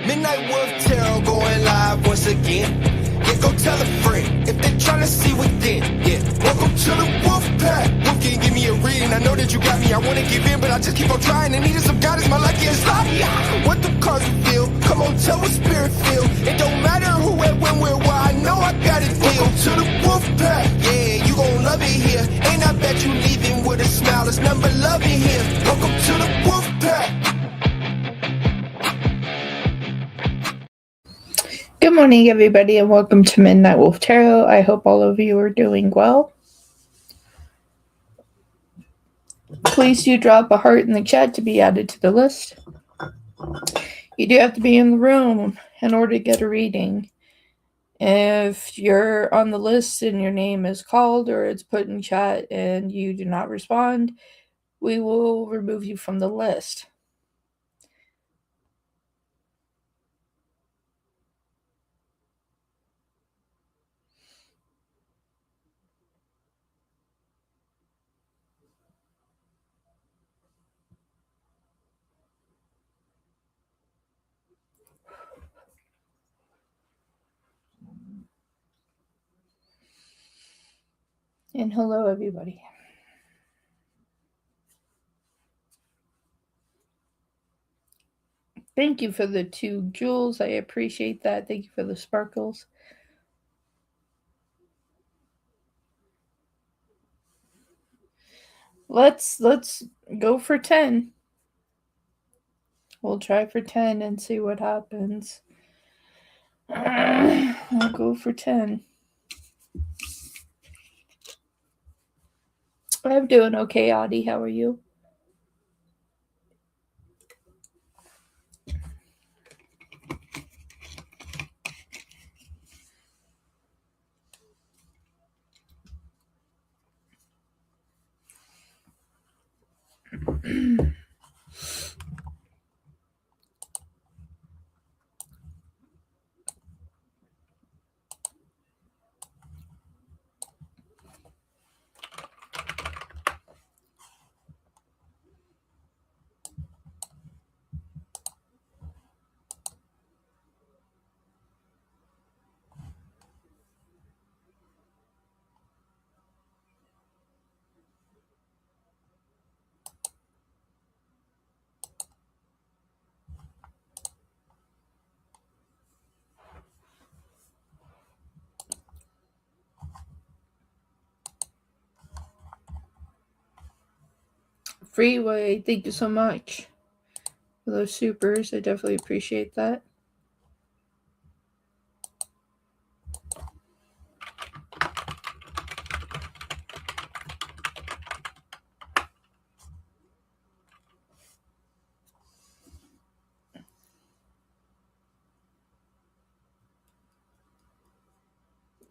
Midnight Wolf Tarot going live once again. Yeah, go tell a friend if they're trying to see within. Yeah, welcome to the Wolf Pack. Wolf can give me a reading. I know that you got me. I wanna give in, but I just keep on trying. And needing some guidance. My life is like what the cards reveal. Come on, tell what spirit feel. It don't matter who, where, when, where, why. I know I got it. Welcome to the Wolf Pack. Yeah, you gon' love it here. And I bet you leaving with a smile. There's none but love in here. Welcome to the Wolf Pack. Good morning, everybody, and welcome to Midnight Wolf Tarot. I hope all of you are doing well. Please do drop a heart in the chat to be added to the list. You do have to be in the room in order to get a reading. If you're on the list and your name is called or it's put in chat and you do not respond, we will remove you from the list. And hello, everybody. Thank you for the 2 jewels. I appreciate that. Thank you for the sparkles. Let's go for 10. We'll try for 10 and see what happens. I'll go for 10. I'm doing okay, Audie. How are you? Freeway, thank you so much for those supers. I definitely appreciate that.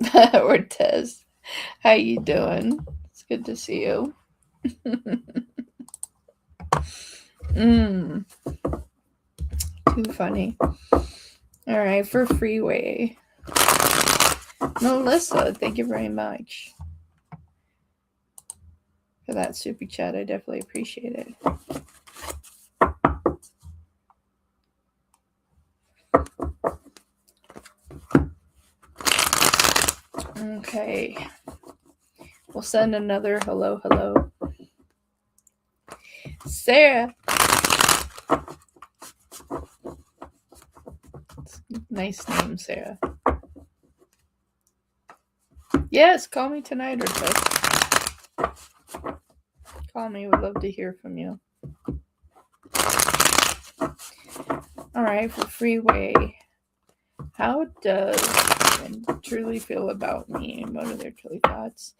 Ortez, how you doing? It's good to see you. Too funny. All right, for Freeway. Melissa, thank you very much for that super chat. I definitely appreciate it. Okay. We'll send another hello. Sarah. Nice name, Sarah. Yes, call me tonight or so. Call me. Would love to hear from you. All right, for Freeway. How does someone truly feel about me? And what are their truly thoughts?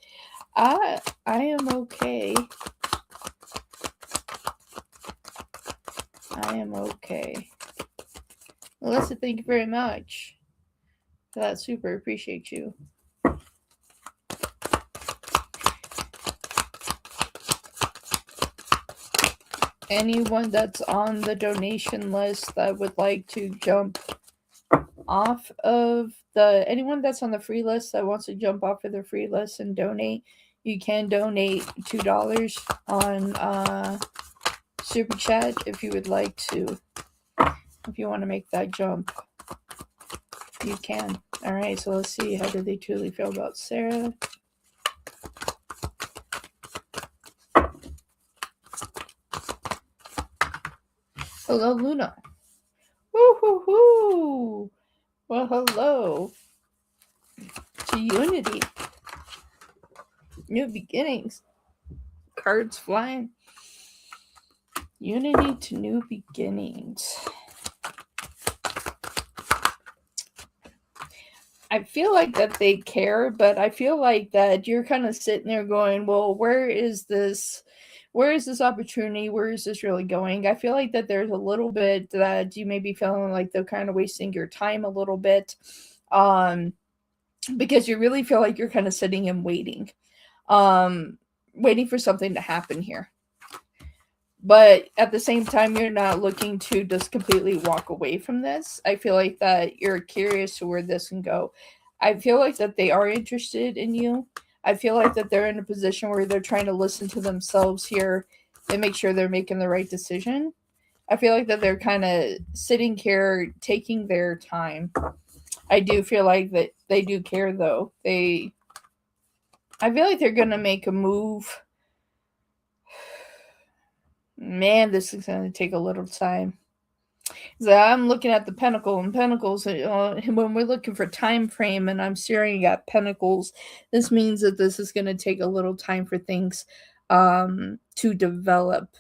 I am okay. I am okay. Melissa, thank you very much for that super. Appreciate you. Anyone that's on the donation list that would like to jump off of anyone that's on the free list that wants to jump off of the free list and donate, you can donate $2 on super chat if you would like to If you want to make that jump, you can. All right, so let's see. How do they truly feel about Sarah? Hello, Luna. Woo-hoo-hoo. Well, hello to Unity. New beginnings. Cards flying. Unity to new beginnings. I feel like that they care, but I feel like that you're kind of sitting there going, well, where is this opportunity? Where is this really going? I feel like that there's a little bit that you may be feeling like they're kind of wasting your time a little bit. Because you really feel like you're kind of sitting and waiting. Waiting for something to happen here. But at the same time, you're not looking to just completely walk away from this. I feel like that you're curious to where this can go. I feel like that they are interested in you. I feel like that they're in a position where they're trying to listen to themselves here and make sure they're making the right decision. I feel like that they're kind of sitting here, taking their time. I do feel like that they do care, though. I feel like they're going to make a move. Man, this is going to take a little time. So I'm looking at the pentacle, and pentacles, when we're looking for time frame and I'm staring at pentacles, this means that this is going to take a little time for things to develop.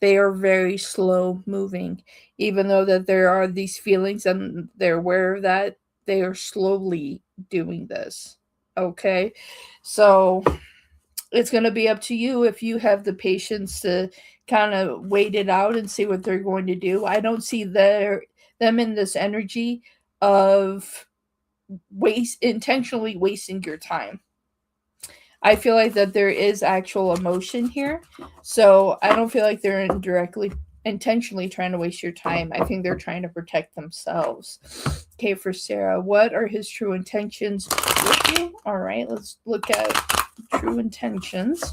They are very slow moving, even though that there are these feelings and they're aware of that. They are slowly doing this. Okay, so it's going to be up to you if you have the patience to kind of wait it out and see what they're going to do. I don't see them in this energy of intentionally wasting your time. I feel like that there is actual emotion here. So I don't feel like they're intentionally trying to waste your time. I think they're trying to protect themselves. Okay, for Sarah, what are his true intentions with you? All right, let's look at true intentions.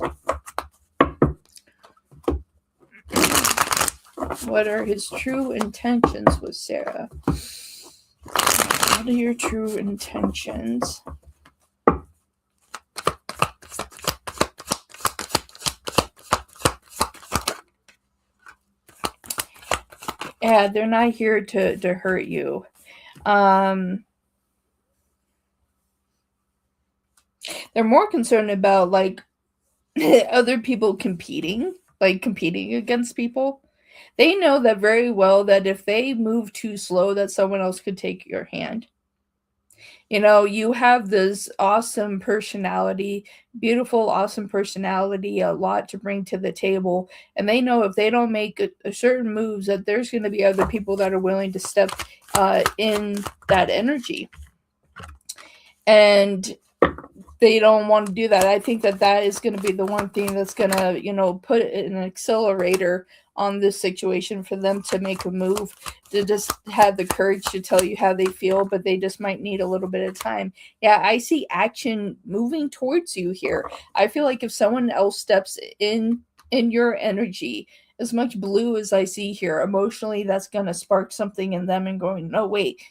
What are his true intentions with Sarah? What are your true intentions? Yeah, they're not here to hurt you. They're more concerned about like other people competing against people. They know that very well that if they move too slow, that someone else could take your hand. You know, you have this awesome personality, beautiful, awesome personality, a lot to bring to the table. And they know if they don't make a certain moves, that there's going to be other people that are willing to step in that energy. And they don't want to do that. I think that is going to be the one thing that's going to, put an accelerator on this situation for them to make a move, to just have the courage to tell you how they feel, but they just might need a little bit of time. Yeah, I see action moving towards you here. I feel like if someone else steps in your energy, as much blue as I see here, emotionally, that's going to spark something in them and going, no, wait,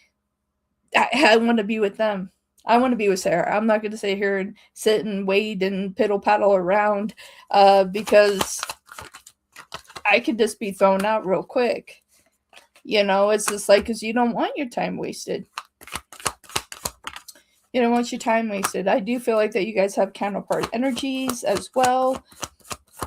I want to be with them. I want to be with Sarah. I'm not going to sit here and sit and wait and piddle paddle around because I could just be thrown out real quick. It's just like, because you don't want your time wasted. You don't want your time wasted. I do feel like that you guys have counterpart energies as well.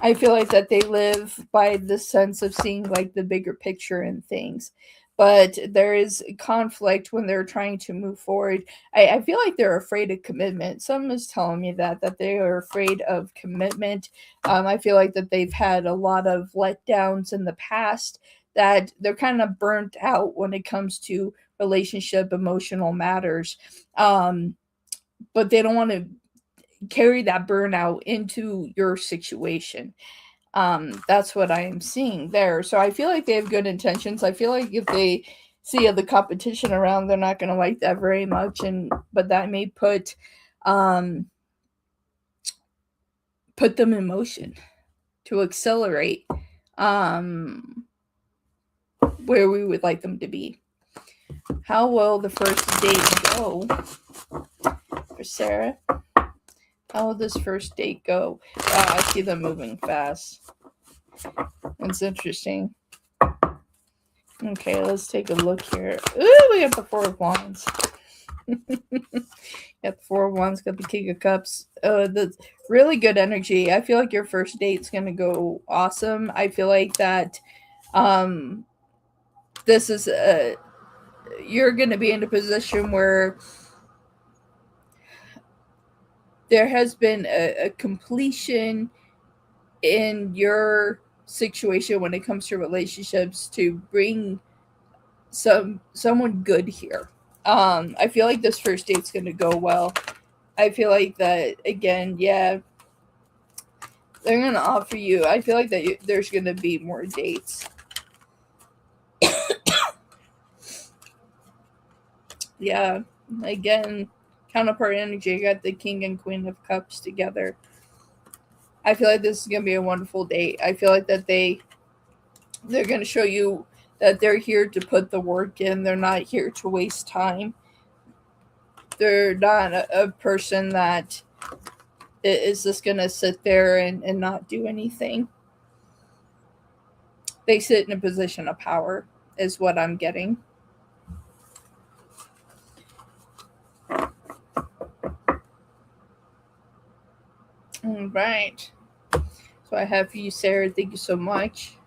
I feel like that they live by the sense of seeing like the bigger picture in things. But there is conflict when they're trying to move forward. I feel like they're afraid of commitment. Someone is telling me that they are afraid of commitment. I feel like that they've had a lot of letdowns in the past, that they're kind of burnt out when it comes to relationship, emotional matters. But they don't want to carry that burnout into your situation. That's what I am seeing there. So I feel like they have good intentions. I feel like if they see the competition around, they're not going to like that very much, but that may put them in motion to accelerate where we would like them to be. How will the first date go for Sarah? How will this first date go? Wow, I see them moving fast. That's interesting. Okay, let's take a look here. Ooh, we got the Four of Wands. Got the Four of Wands, got the King of Cups. That's really good energy. I feel like your first date's gonna go awesome. I feel like that this is you're gonna be in a position where there has been a completion in your situation when it comes to relationships to bring someone good here. I feel like this first date's gonna go well. I feel like that again, yeah. They're gonna offer you. I feel like that there's gonna be more dates. Yeah, again, counterpart energy. I got the King and Queen of Cups together. I feel like this is gonna be a wonderful date. I feel like that they're gonna show you that they're here to put the work in. They're not here to waste time. They're not a person that is just going to sit there and not do anything. They sit in a position of power, is what I'm getting. All right. So I have for you, Sarah. Thank you so much.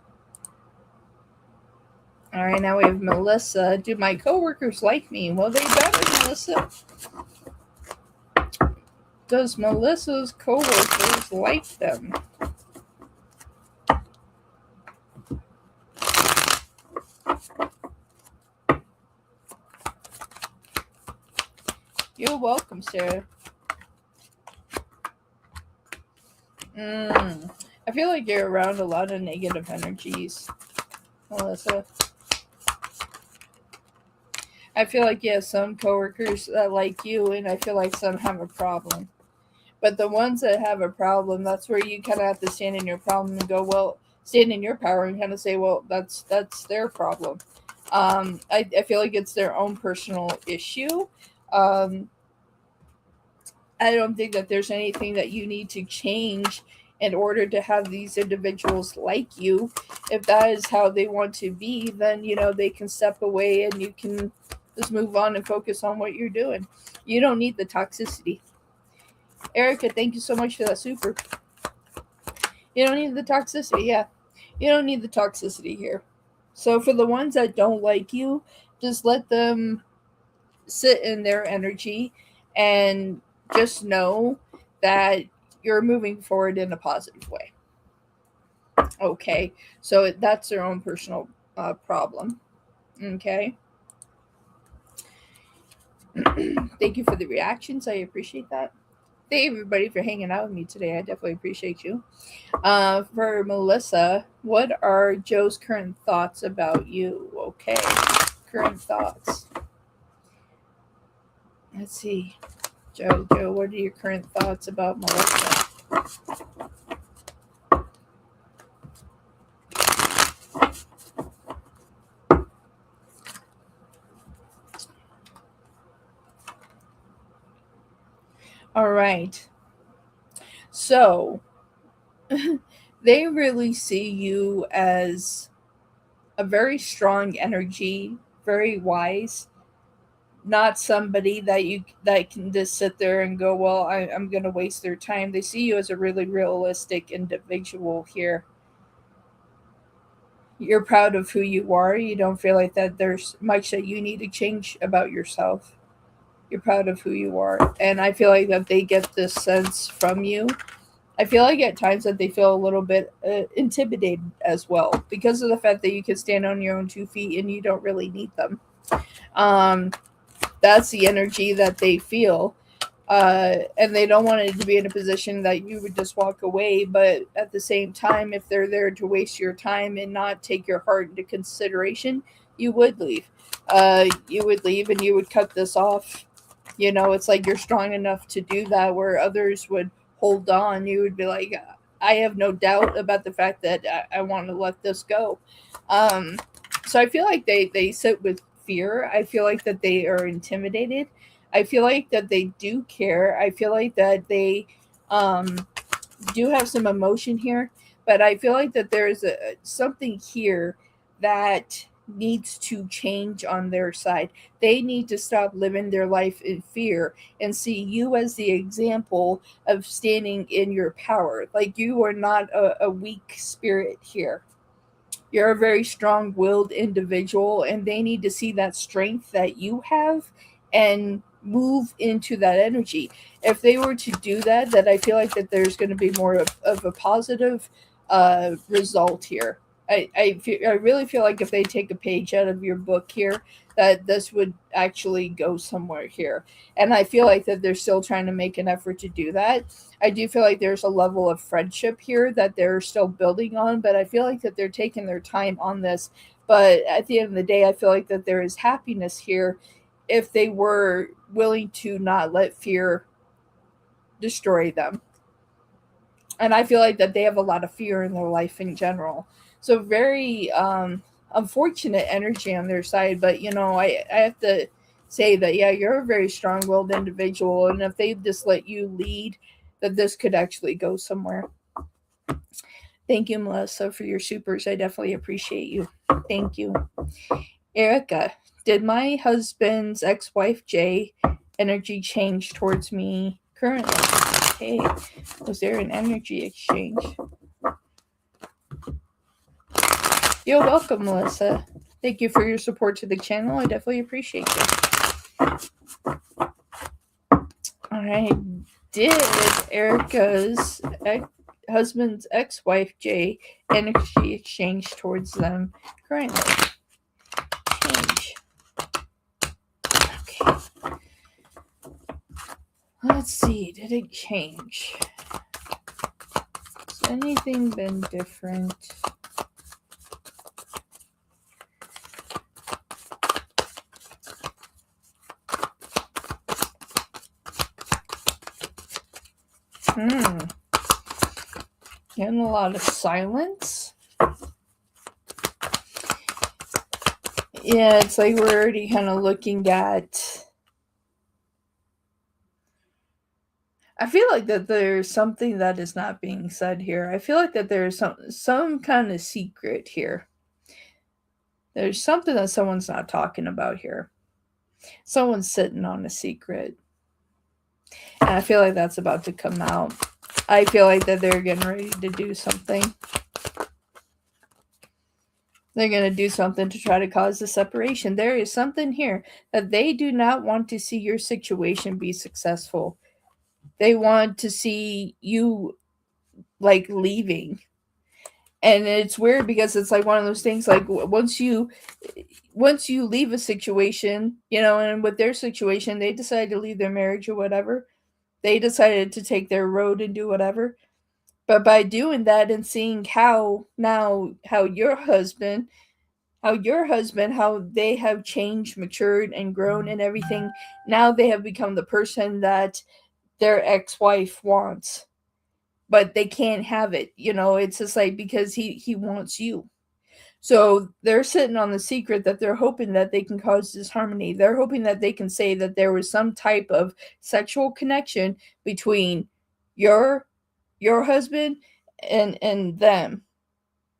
All right, now we have Melissa. Do my coworkers like me? Well, they better, Melissa. Does Melissa's coworkers like them? You're welcome, Sarah. I feel like you're around a lot of negative energies, Melissa. I feel like you have some coworkers that like you, and I feel like some have a problem. But the ones that have a problem, that's where you kind of have to stand in your problem and go, well, stand in your power and kind of say, well, that's their problem. I feel like it's their own personal issue. I don't think that there's anything that you need to change in order to have these individuals like you. If that is how they want to be, then, they can step away and you can just move on and focus on what you're doing. You don't need the toxicity. Erica, thank you so much for that super. You don't need the toxicity, yeah. You don't need the toxicity here. So for the ones that don't like you, just let them sit in their energy and just know that you're moving forward in a positive way. Okay, so that's their own personal problem. Okay. Thank you for the reactions. I appreciate that. Thank everybody for hanging out with me today. I definitely appreciate you. For Melissa, what are Joe's current thoughts about you? Okay, current thoughts. Let's see. Joe, what are your current thoughts about Melissa? All right. So, they really see you as a very strong energy, very wise, not somebody that can just sit there and go, well, I'm going to waste their time. They see you as a really realistic individual here. You're proud of who you are. You don't feel like that there's much that you need to change about yourself. You're proud of who you are. And I feel like that they get this sense from you. I feel like at times that they feel a little bit intimidated as well because of the fact that you can stand on your own 2 feet and you don't really need them. That's the energy that they feel. And they don't want it to be in a position that you would just walk away. But at the same time, if they're there to waste your time and not take your heart into consideration, you would leave. You would leave and you would cut this off. It's like you're strong enough to do that where others would hold on. You would be like, I have no doubt about the fact that I want to let this go. So I feel like they sit with fear. I feel like that they are intimidated. I feel like that they do care. I feel like that they um, do have some emotion here, but I feel like that there's something here that needs to change on their side. They need to stop living their life in fear and see you as the example of standing in your power. Like you are not a weak spirit here. You're a very strong willed individual, and they need to see that strength that you have and move into that energy. If they were to do that, that I feel like that there's going to be more of a positive result here. I really feel like if they take a page out of your book here, that this would actually go somewhere here. And I feel like that they're still trying to make an effort to do that. I do feel like there's a level of friendship here that they're still building on, but I feel like that they're taking their time on this. But at the end of the day, I feel like that there is happiness here if they were willing to not let fear destroy them. And I feel like that they have a lot of fear in their life in general. So very unfortunate energy on their side. But I have to say that yeah, you're a very strong-willed individual, and if they just let you lead, that this could actually go somewhere. Thank you, Melissa, for your supers. I definitely appreciate you. Thank you. Erica, did my husband's ex-wife Jay energy change towards me currently? Okay, was there an energy exchange? You're welcome, Melissa. Thank you for your support to the channel. I definitely appreciate you. All right. Did Erica's husband's ex-wife Jay energy exchange towards them currently? Change. Okay. Let's see. Did it change? Has anything been different? Getting a lot of silence. Yeah, it's like we're already kind of looking at. I feel like that there's something that is not being said here. I feel like that there's some kind of secret here. There's something that someone's not talking about here. Someone's sitting on a secret. And I feel like that's about to come out. I feel like that they're getting ready to do something. They're going to do something to try to cause the separation. There is something here that they do not want to see your situation be successful. They want to see you like leaving. And it's weird because it's like one of those things like once you leave a situation, and with their situation, they decide to leave their marriage or whatever. They decided to take their road and do whatever. But by doing that and seeing how your husband, how they have changed, matured, and grown and everything, now they have become the person that their ex-wife wants. But they can't have it. It's just like because he wants you. So they're sitting on the secret that they're hoping that they can cause disharmony. They're hoping that they can say that there was some type of sexual connection between your husband and them.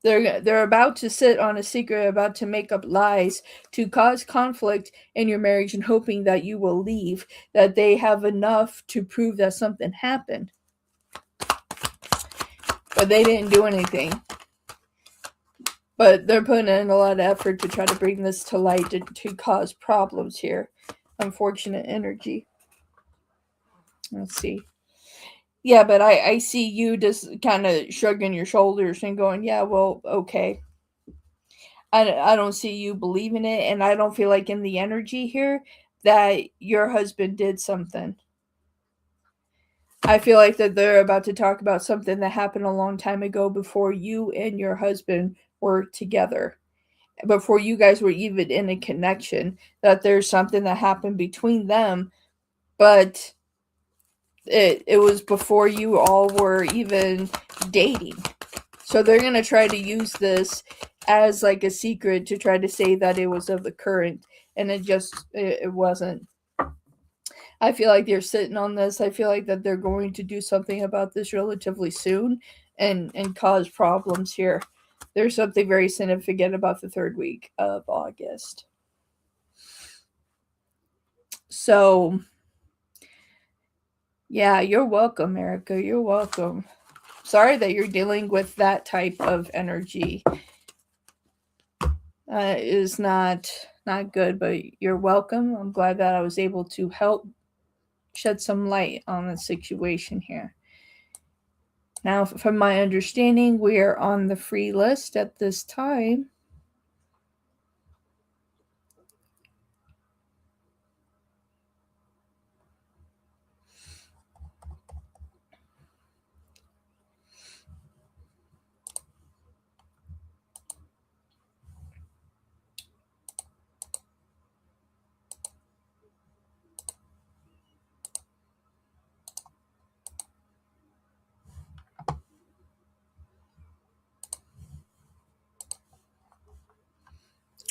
They're about to sit on a secret, about to make up lies to cause conflict in your marriage and hoping that you will leave, that they have enough to prove that something happened. But they didn't do anything. But they're putting in a lot of effort to try to bring this to light to cause problems here. Unfortunate energy. Let's see. Yeah, but I see you just kind of shrugging your shoulders and going, yeah, well, okay. I don't see you believing it, and I don't feel like in the energy here that your husband did something. I feel like that they're about to talk about something that happened a long time ago before you and your husband were together. Before you guys were even in a connection, that there's something that happened between them, but it was before you all were even dating. So they're going to try to use this as like a secret to try to say that it was of the current, and it wasn't. I feel like they're sitting on this. I feel like that they're going to do something about this relatively soon and cause problems here. There's something very significant about the third week of August. So, yeah, you're welcome, Erica. You're welcome. Sorry that you're dealing with that type of energy. Is not good, but you're welcome. I'm glad that I was able to help shed some light on the situation here. Now, from my understanding, we are on the free list at this time.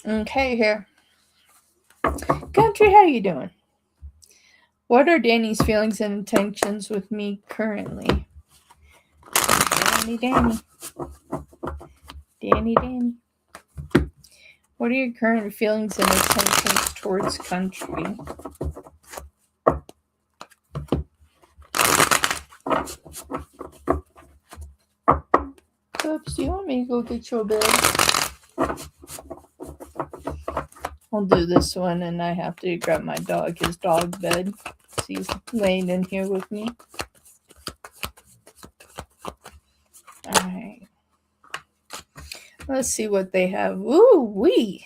Okay, here. Country, how you doing? What are Danny's feelings and intentions with me currently? Danny. Danny. What are your current feelings and intentions towards country? Oops, do you want me to go get your bed? I'll do this one, and I have to grab my dog, his dog bed. He's laying in here with me. Alright. Let's see what they have. Ooh-wee!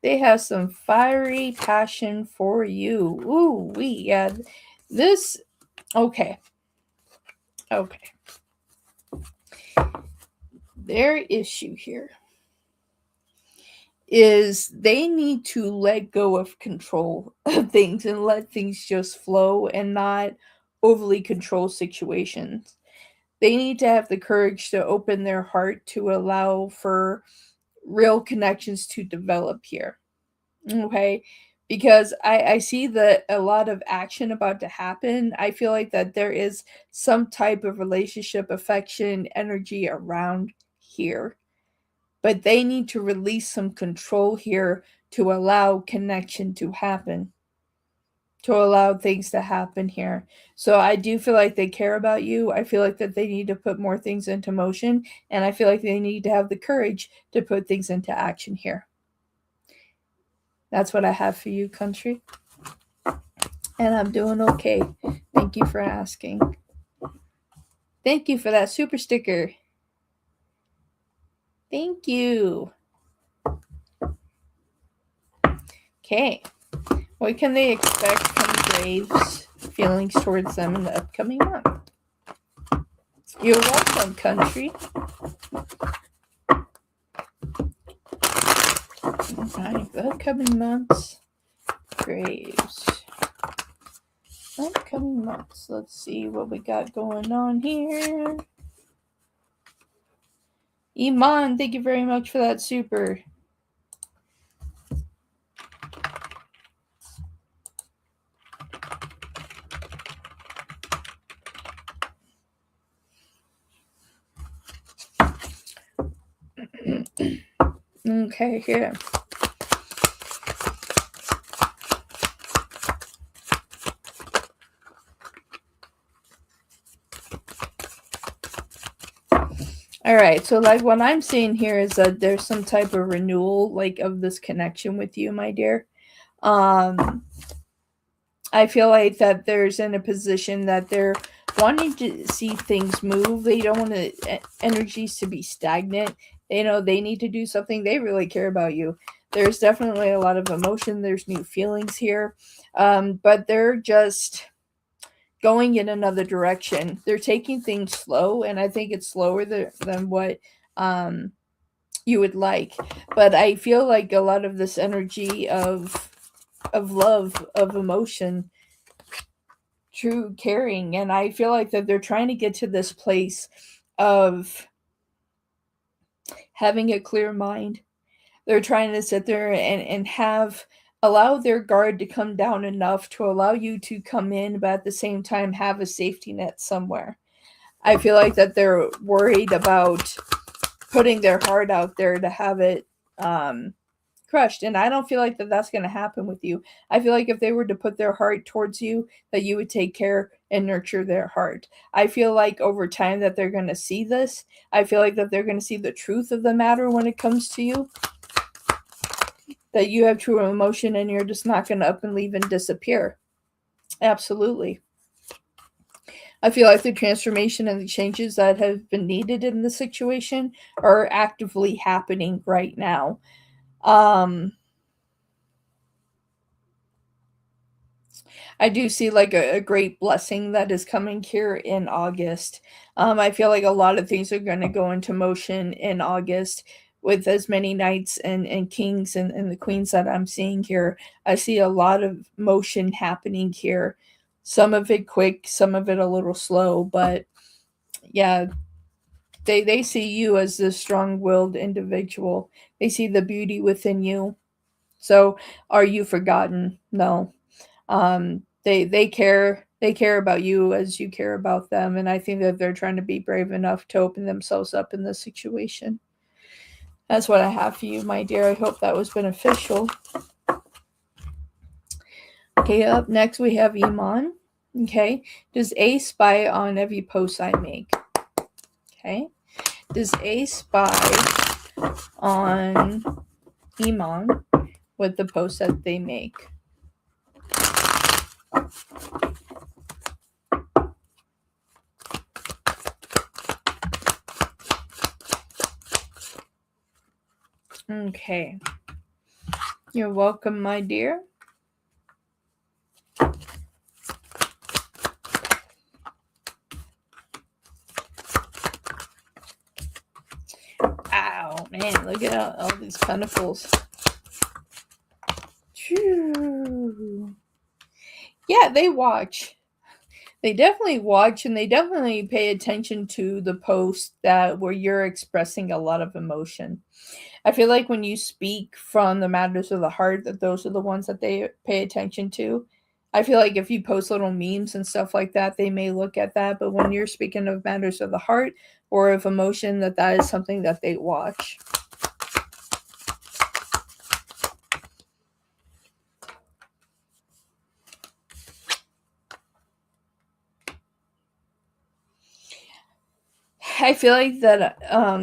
They have some fiery passion for you. Ooh-wee. Yeah, this... Okay. Their issue here is they need to let go of control of things and let things just flow and not overly control situations. They need to have the courage to open their heart to allow for real connections to develop here. Okay. Because I see that a lot of action about to happen. I feel like that there is some type of relationship, affection, energy around here. But they need to release some control here to allow connection to happen, to allow things to happen here. So I do feel like they care about you. I feel like that they need to put more things into motion, and I feel like they need to have the courage to put things into action here. That's what I have for you, country. And I'm doing okay. Thank you for asking. Thank you for that super sticker. Thank you. Okay. What can they expect from Graves' feelings towards them in the upcoming month? You're welcome, country. Alright, the upcoming months. Graves. Upcoming months. Let's see what we got going on here. Iman, thank you very much for that super. Okay, here. All right, so like what I'm seeing here is that there's some type of renewal, like of this connection with you, my dear. I feel like that there's in a position that they're wanting to see things move. They don't want energies to be stagnant. They know they need to do something. They really care about you. There's definitely a lot of emotion. There's new feelings here, but they're just going in another direction. They're taking things slow, and I think it's slower than what you would like. But I feel like a lot of this energy of love, of emotion, true caring, and I feel like that they're trying to get to this place of having a clear mind. They're trying to sit there and allow their guard to come down enough to allow you to come in, but at the same time have a safety net somewhere. I feel like that they're worried about putting their heart out there to have it crushed. And I don't feel like that's going to happen with you. I feel like if they were to put their heart towards you, that you would take care and nurture their heart. I feel like over time that they're going to see this. I feel like that they're going to see the truth of the matter when it comes to you. That you have true emotion and you're just not going to up and leave and disappear. Absolutely. I feel like the transformation and the changes that have been needed in the situation are actively happening right now. I do see like a great blessing that is coming here in August. I feel like a lot of things are going to go into motion in August with as many knights and kings and the queens that I'm seeing here. I see a lot of motion happening here. Some of it quick, some of it a little slow, but yeah, they see you as this strong-willed individual. They see the beauty within you. So, are you forgotten? No. They care about you as you care about them, and I think that they're trying to be brave enough to open themselves up in this situation. That's what I have for you, my dear. I hope that was beneficial. Okay, up next we have Iman. Okay, does A spy on every post I make? Okay, does A spy on Iman with the posts that they make? Okay. You're welcome, my dear. Ow, man, look at all these pentacles. Yeah, they watch. They definitely watch, and they definitely pay attention to the posts that where you're expressing a lot of emotion. I feel like when you speak from the matters of the heart, that those are the ones that they pay attention to. I feel like if you post little memes and stuff like that, they may look at that. But when you're speaking of matters of the heart or of emotion, that is something that they watch. I feel like that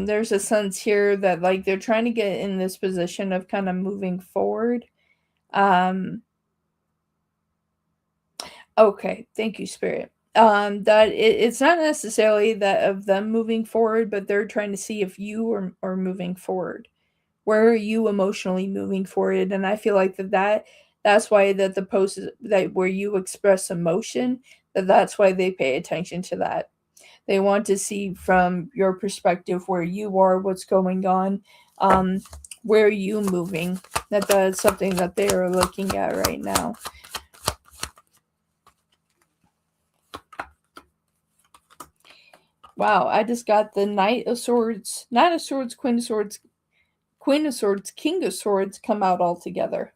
there's a sense here that like they're trying to get in this position of kind of moving forward. Okay, thank you, Spirit. That it's not necessarily that of them moving forward, but they're trying to see if you are moving forward. Where are you emotionally moving forward? And I feel like that's why that the post is, that where you express emotion, that's why they pay attention to that. They want to see from your perspective where you are, what's going on, where are you moving. That's something that they are looking at right now. Wow, I just got the Knight of Swords, Knight of Swords, Queen of Swords, Queen of Swords, King of Swords come out all together.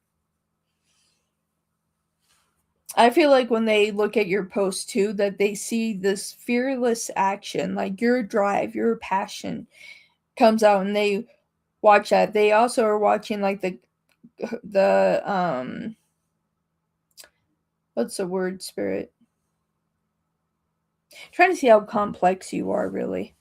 I feel like when they look at your post too, that they see this fearless action, like your drive, your passion comes out, and they watch that. They also are watching like the what's the word, Spirit? Trying to see how complex you are, really.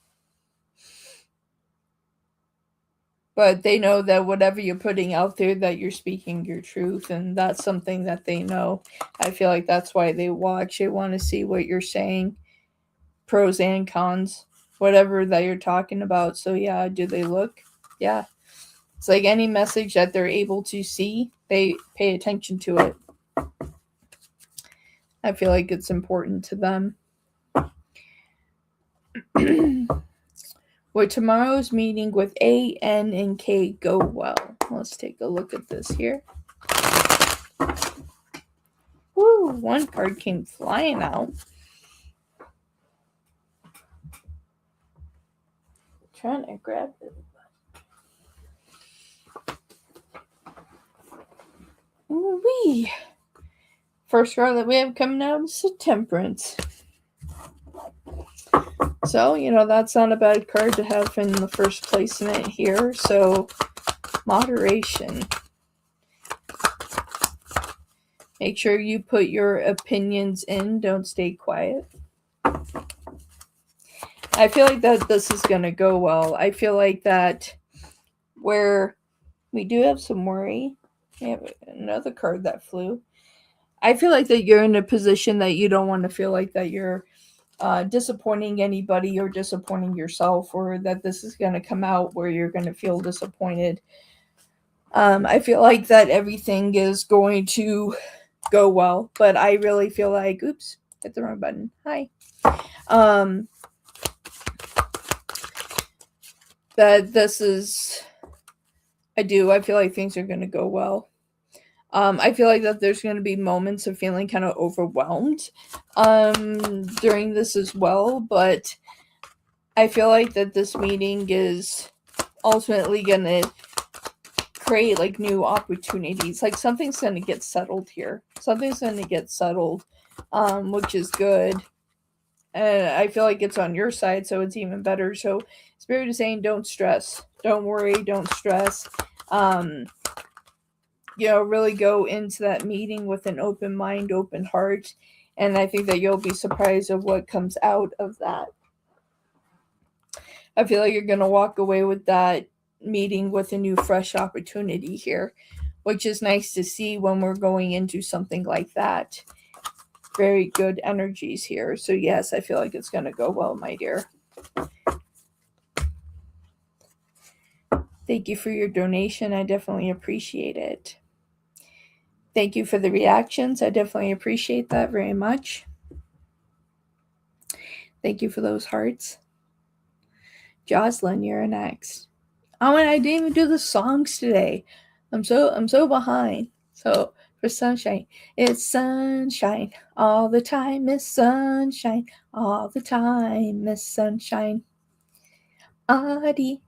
But they know that whatever you're putting out there, that you're speaking your truth, and that's something that they know. I feel like that's why they watch. They want to see what you're saying, pros and cons, whatever that you're talking about. So yeah, do they look? Yeah. It's like any message that they're able to see, they pay attention to it. I feel like it's important to them. Would tomorrow's meeting with A, N, and K go well? Let's take a look at this here. Woo, one card came flying out. Trying to grab it. Woo-wee. First card that we have coming out is the Temperance. So, that's not a bad card to have in the first place in it here. So, moderation. Make sure you put your opinions in. Don't stay quiet. I feel like that this is going to go well. I feel like that where we do have some worry. We have another card that flew. I feel like that you're in a position that you don't want to feel like that you're disappointing anybody or disappointing yourself, or that this is going to come out where you're going to feel disappointed. I feel like that everything is going to go well, but I really feel like, oops, hit the wrong button. Hi. That this is, I feel like things are going to go well. I feel like that there's going to be moments of feeling kind of overwhelmed during this as well, but I feel like that this meeting is ultimately going to create like new opportunities. Like something's going to get settled here. Something's going to get settled, which is good. And I feel like it's on your side, so it's even better. So Spirit is saying don't stress. Don't worry. Don't stress. Really go into that meeting with an open mind, open heart. And I think that you'll be surprised of what comes out of that. I feel like you're going to walk away with that meeting with a new, fresh opportunity here, which is nice to see when we're going into something like that. Very good energies here. So yes, I feel like it's going to go well, my dear. Thank you for your donation. I definitely appreciate it. Thank you for the reactions. I definitely appreciate that very much. Thank you for those hearts. Jocelyn, you're next. Oh, and I didn't even do the songs today. I'm so behind. So for sunshine, it's sunshine all the time. Miss Sunshine all the time. Miss Sunshine. Audie,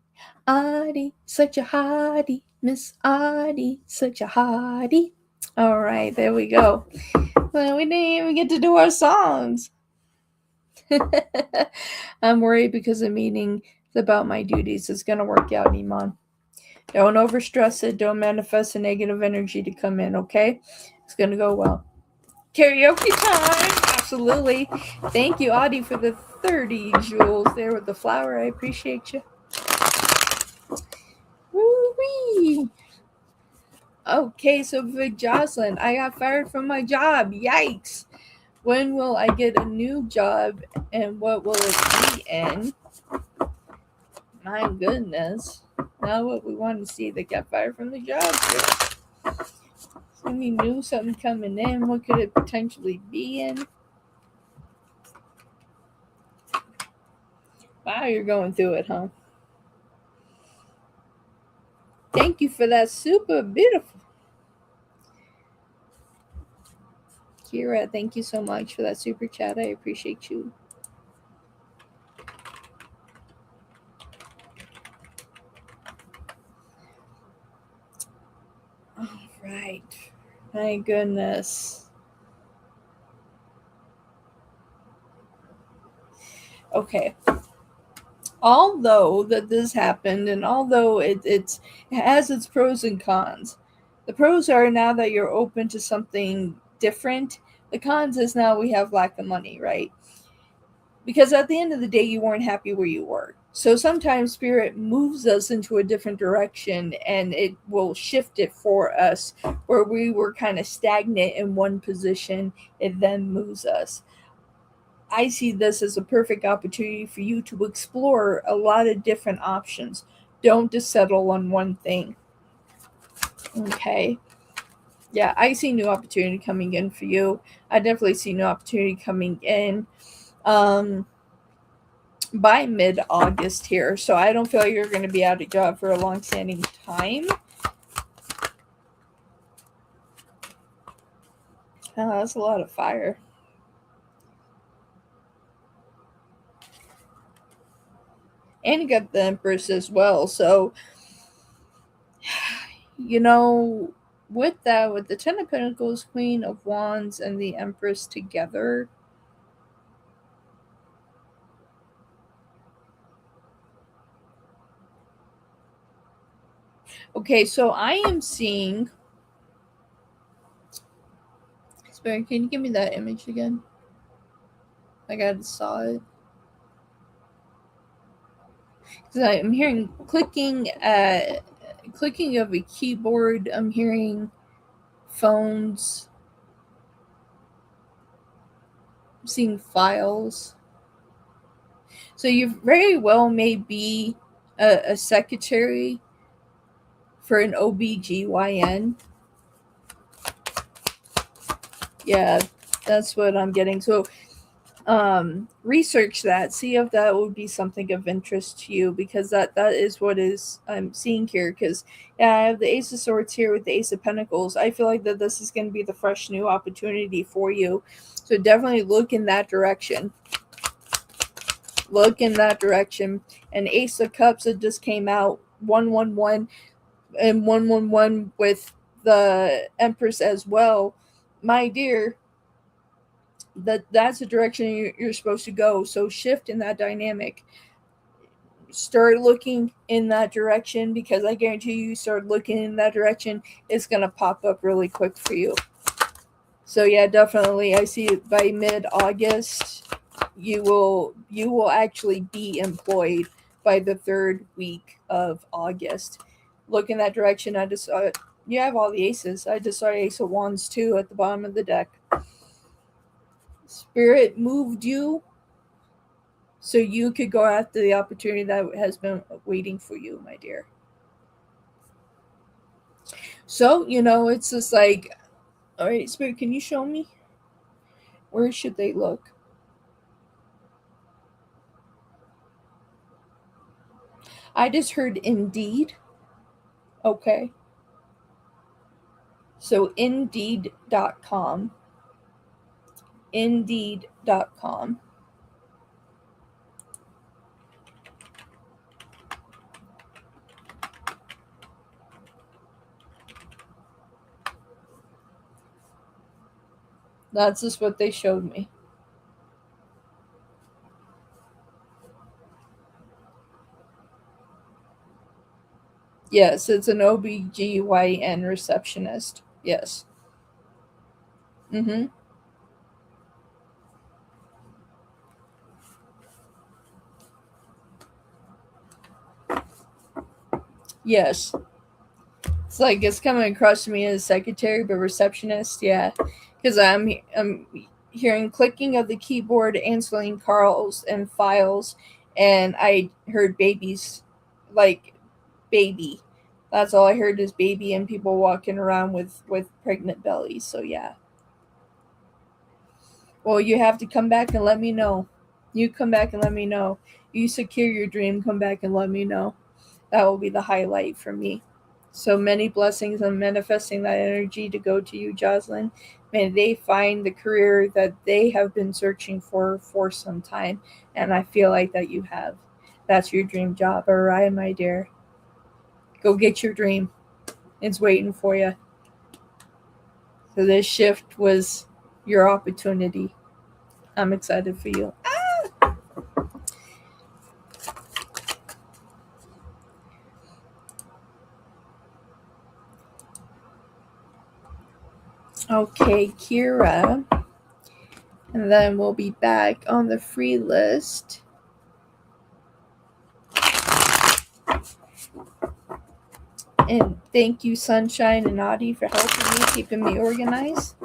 such a hottie. Miss Audie, such a hottie. All right, there we go. Well, we didn't even get to do our songs. I'm worried because the meeting is about my duties. It's going to work out, Iman. Don't overstress it. Don't manifest a negative energy to come in, okay? It's going to go well. Karaoke time! Absolutely. Thank you, Audie, for the 30 jewels there with the flower. I appreciate you. Woo-wee! Okay, so for Jocelyn, I got fired from my job. Yikes! When will I get a new job, and what will it be in? My goodness. Not what we want to see. They got fired from the job. So we knew something coming in. What could it potentially be in? Wow, you're going through it, huh? Thank you for that super beautiful. Kira, thank you so much for that super chat. I appreciate you. All right. My goodness. Okay. Although that this happened, and although it has its pros and cons, the pros are now that you're open to something different. The cons is now we have lack of money, right? Because at the end of the day, you weren't happy where you were. So sometimes Spirit moves us into a different direction, and it will shift it for us where we were kind of stagnant in one position. It then moves us. I see this as a perfect opportunity for you to explore a lot of different options. Don't just settle on one thing. Okay. Yeah, I see new opportunity coming in for you. I definitely see new opportunity coming in by mid-August here. So I don't feel like you're going to be out of job for a long-standing time. Oh, that's a lot of fire. And you got the Empress as well. So, with that, with the Ten of Pentacles, Queen of Wands, and the Empress together, okay, so I am seeing, Spirit, can you give me that image again? Like I saw it. Because I'm hearing clicking of a keyboard. I'm hearing phones. I'm seeing files. So you very well may be a secretary for an OBGYN. Yeah, that's what I'm getting. So research that, see if that would be something of interest to you, because that is what is I'm seeing here. Because yeah, I have the Ace of Swords here with the Ace of Pentacles. I feel like that this is going to be the fresh new opportunity for you, so definitely look in that direction. Look in that direction. And Ace of Cups that just came out, 111 and 111 with the Empress as well, my dear. That's the direction you're supposed to go. So shift in that dynamic. Start looking in that direction, because I guarantee you start looking in that direction, it's going to pop up really quick for you. So yeah, definitely. I see it by mid-August, you will actually be employed by the 3rd week of August. Look in that direction. I just saw it. You have all the aces. I just saw Ace of Wands too at the bottom of the deck. Spirit moved you so you could go after the opportunity that has been waiting for you, my dear. So, it's just like, all right, Spirit, can you show me? Where should they look? I just heard Indeed. Okay. So, Indeed.com. Indeed.com. That's just what they showed me. Yes, it's an OBGYN receptionist. Yes. Mm-hmm. Yes. It's like it's coming across to me as secretary, but receptionist, yeah. Because I'm hearing clicking of the keyboard, answering calls and files, and I heard babies, like baby. That's all I heard is baby and people walking around with pregnant bellies. So yeah. Well, you have to come back and let me know. You come back and let me know. You secure your dream. Come back and let me know. That will be the highlight for me. So many blessings. I'm manifesting that energy to go to you, Jocelyn. May they find the career that they have been searching for some time. And I feel like that you have. That's your dream job. All right, my dear. Go get your dream. It's waiting for you. So this shift was your opportunity. I'm excited for you. Okay, Kira. And then we'll be back on the free list. And thank you, Sunshine and Audie, for helping me, keeping me organized.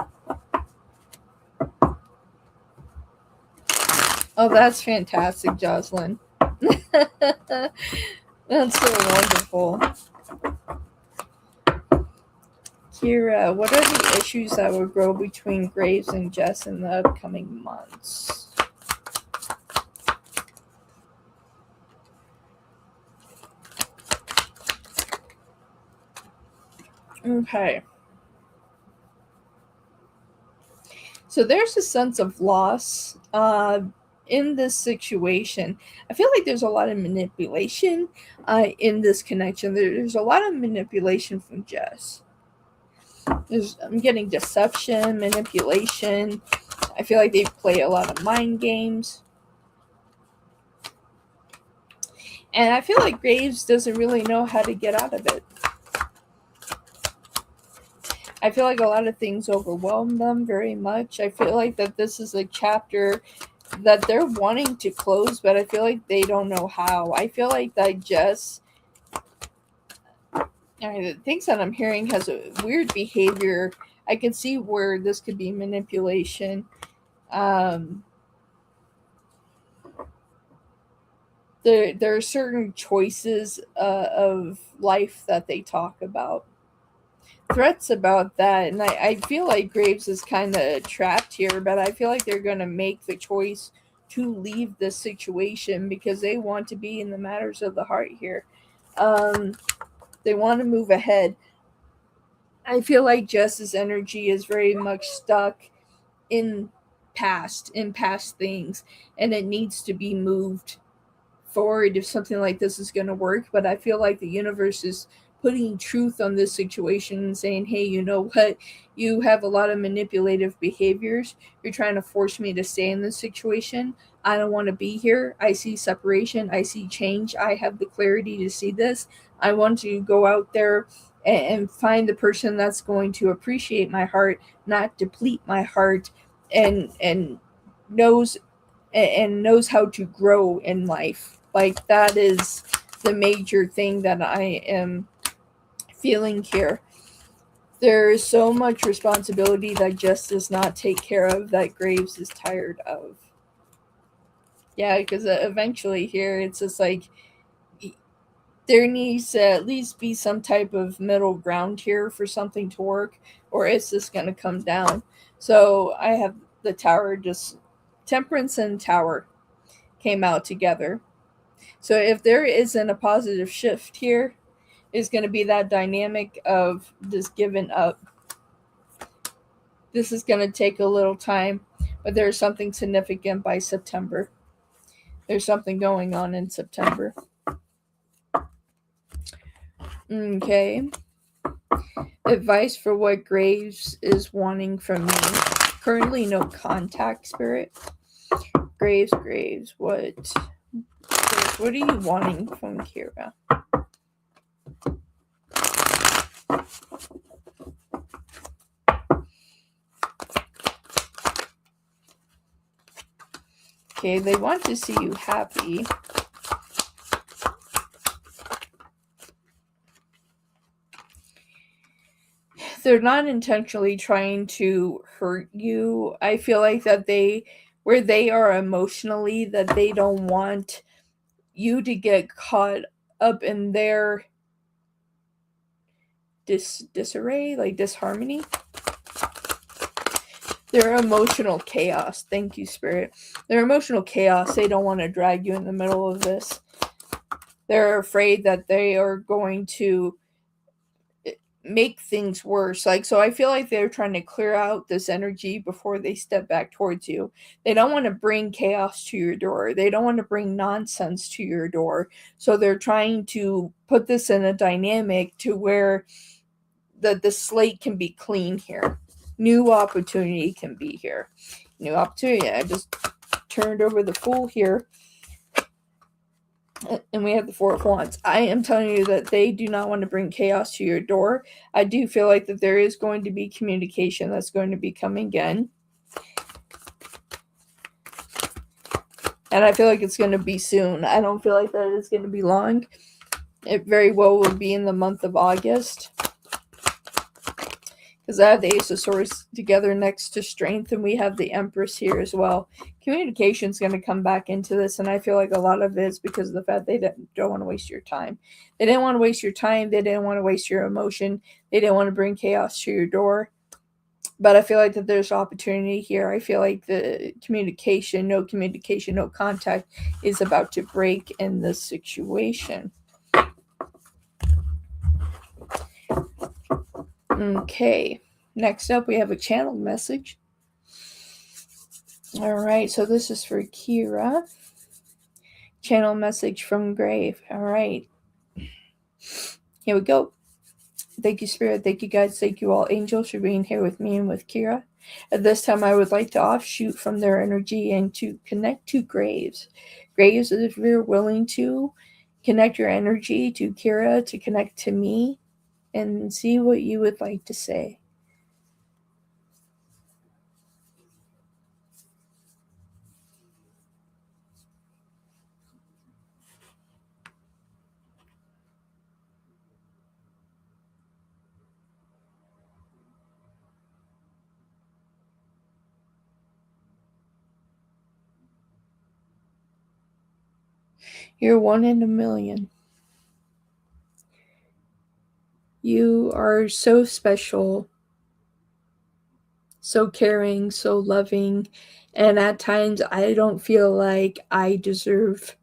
Oh, that's fantastic, Jocelyn. That's so wonderful. Kira, what are the issues that will grow between Graves and Jess in the upcoming months? Okay. So there's a sense of loss in this situation. I feel like there's a lot of manipulation in this connection. There's a lot of manipulation from Jess. I'm getting deception, manipulation. I feel like they play a lot of mind games. And I feel like Graves doesn't really know how to get out of it. I feel like a lot of things overwhelm them very much. I feel like that this is a chapter that they're wanting to close, but I feel like they don't know how. I feel like that Jess, the things that I'm hearing, has a weird behavior. I can see where this could be manipulation. There are certain choices of life that they talk about. Threats about that, and I feel like Graves is kind of trapped here, but I feel like they're going to make the choice to leave this situation because they want to be in the matters of the heart here. They want to move ahead. I feel like Jess's energy is very much stuck in past things, and it needs to be moved forward if something like this is going to work. But I feel like the universe is putting truth on this situation and saying, hey, you know what? You have a lot of manipulative behaviors. You're trying to force me to stay in this situation. I don't want to be here. I see separation. I see change. I have the clarity to see this. I want to go out there and find the person that's going to appreciate my heart, not deplete my heart, and knows knows how to grow in life. Like, that is the major thing that I am feeling here. There is so much responsibility that Jess does not take care of that Graves is tired of. Yeah, because eventually here it's just like there needs to at least be some type of middle ground here for something to work, or it's just going to come down. So I have the Tower, just Temperance and Tower came out together. So if there isn't a positive shift here, is going to be that dynamic of just giving up. This is going to take a little time, but there's something significant by September. There's something going on in September. Okay. Advice for what Graves is wanting from me. Currently, no contact, Spirit. Graves, what are you wanting from Kira? Okay, they want to see you happy. They're not intentionally trying to hurt you. I feel like that where they are emotionally, that they don't want you to get caught up in their disarray, like disharmony. Their emotional chaos. Thank you, Spirit. Their emotional chaos. They don't want to drag you in the middle of this. They're afraid that they are going to make things worse. Like, so I feel like they're trying to clear out this energy before they step back towards you. They don't want to bring chaos to your door. They don't want to bring nonsense to your door. So they're trying to put this in a dynamic to where the slate can be clean here. New opportunity can be here. New opportunity. I just turned over the Fool here. And we have the Four of Wands. I am telling you that they do not want to bring chaos to your door. I do feel like that there is going to be communication that's going to be coming in. And I feel like it's going to be soon. I don't feel like that it's going to be long. It very well will be in the month of August. Because I have the Ace of Swords together next to Strength, and we have the Empress here as well. Communication is going to come back into this, and I feel like a lot of it is because of the fact they don't want to waste your time. They didn't want to waste your time. They didn't want to waste your emotion. They didn't want to bring chaos to your door. But I feel like that there's opportunity here. I feel like the communication, no contact, is about to break in this situation. Okay, next up we have a channeled message. All right, so this is for Kira. Channel message from Grave. All right, here we go. Thank you, Spirit. Thank you, guys. Thank you, all angels, for being here with me and with Kira. At this time, I would like to offshoot from their energy and to connect to Graves. Graves, if you're willing to connect your energy to Kira, to connect to me, and see what you would like to say. You're one in a million. You are so special, so caring, so loving, and at times I don't feel like I deserve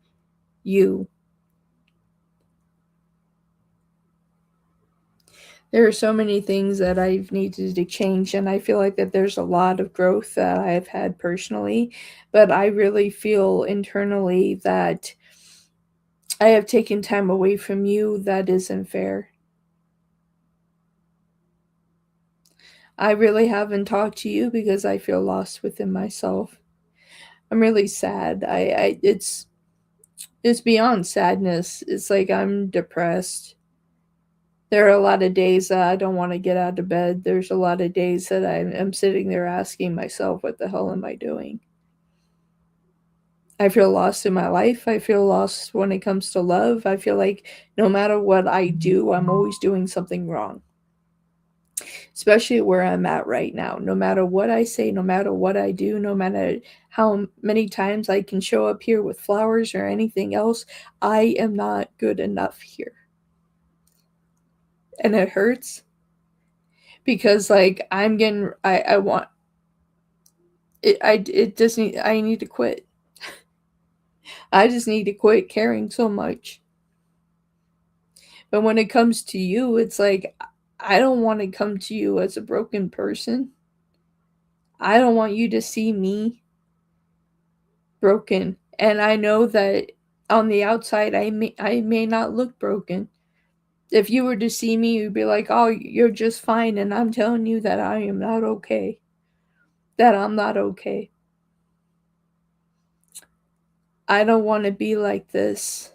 you. There are so many things that I've needed to change, and I feel like that there's a lot of growth that I've had personally, but I really feel internally that I have taken time away from you that isn't fair. I really haven't talked to you because I feel lost within myself. I'm really sad. It's beyond sadness. It's like I'm depressed. There are a lot of days that I don't want to get out of bed. There's a lot of days that I'm sitting there asking myself, what the hell am I doing? I feel lost in my life. I feel lost when it comes to love. I feel like no matter what I do, I'm always doing something wrong. Especially where I'm at right now. No matter what I say, no matter what I do, no matter how many times I can show up here with flowers or anything else, I am not good enough here. And it hurts because like I want it doesn't I need to quit. I just need to quit caring so much. But when it comes to you, it's like I don't want to come to you as a broken person. I don't want you to see me broken. And I know that on the outside I may not look broken. If you were to see me, you'd be like, "Oh, you're just fine." And I'm telling you that I am not okay. That I'm not okay. I don't want to be like this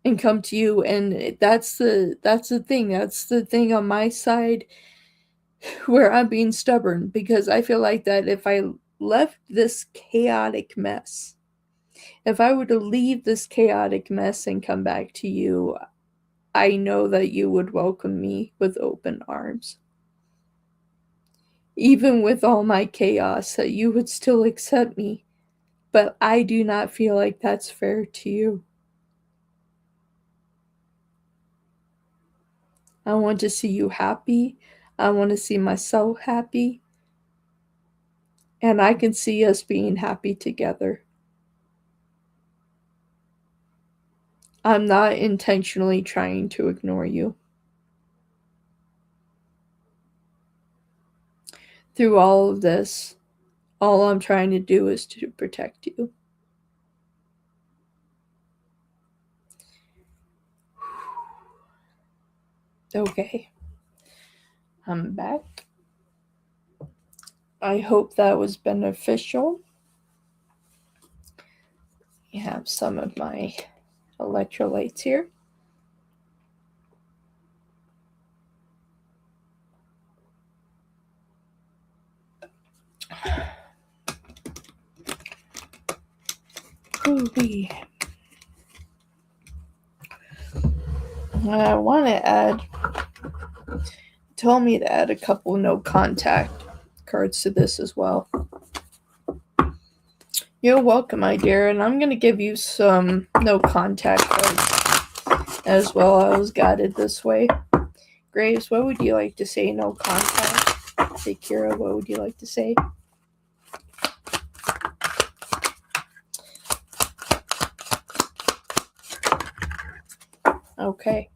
and come to you, and that's the thing. That's the thing on my side where I'm being stubborn, because I feel like that if I left this chaotic mess, if I were to leave this chaotic mess and come back to you, I know that you would welcome me with open arms. Even with all my chaos, that you would still accept me. But I do not feel like that's fair to you. I want to see you happy. I want to see myself happy. And I can see us being happy together. I'm not intentionally trying to ignore you. Through all of this, all I'm trying to do is to protect you. Okay. I'm back. I hope that was beneficial. I have some of my electrolytes here. Ooh-wee. I want to add, told me to add a couple no contact cards to this as well. You're welcome, my dear, and I'm going to give you some no contact cards as well. I was guided this way. Graves, what would you like to say? No contact. Hey, Kira, what would you like to say? Okay.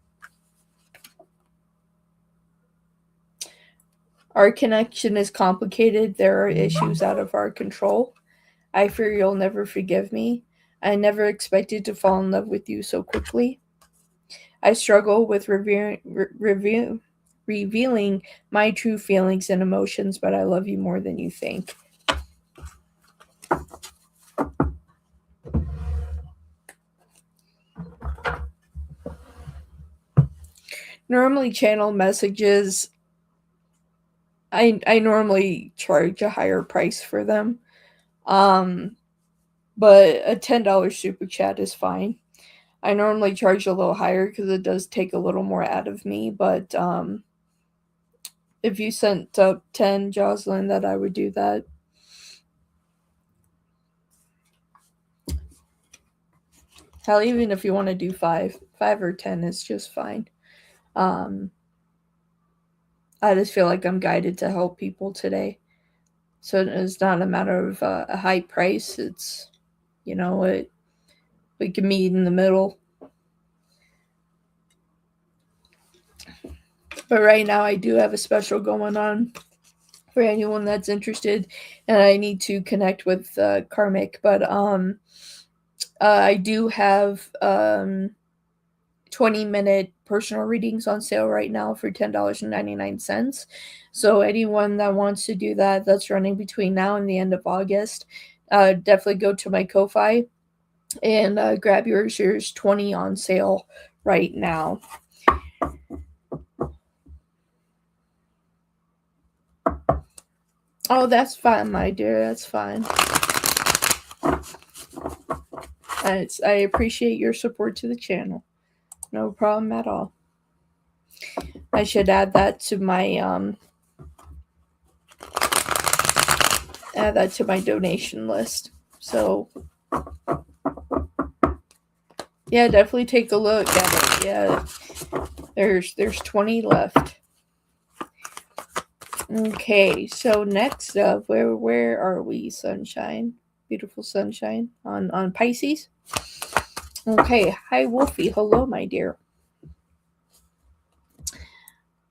Our connection is complicated. There are issues out of our control. I fear you'll never forgive me. I never expected to fall in love with you so quickly. I struggle with revealing my true feelings and emotions, but I love you more than you think. Normally, channel messages, I normally charge a higher price for them. Um, but a $10 super chat is fine. I normally charge a little higher because it does take a little more out of me, but if you sent up 10, Jocelyn, that I would do that. Hell, even if you want to do 5 or 10 is just fine. Um, I just feel like I'm guided to help people today. So it's not a matter of a high price. It's, we can meet in the middle. But right now, I do have a special going on for anyone that's interested, and I need to connect with Karmic. But I do have 20-minute personal readings on sale right now for $10.99. So anyone that wants to do that, that's running between now and the end of August, definitely go to my Ko-Fi and grab yours. There's 20 on sale right now. Oh, that's fine, my dear. That's fine. I appreciate your support to the channel. No problem at all. I should add that to my donation list. So yeah, definitely take a look at it. Yeah, there's 20 left. Okay, so next up, where are we? Sunshine, beautiful sunshine on Pisces. Okay, hi Wolfie. Hello, my dear.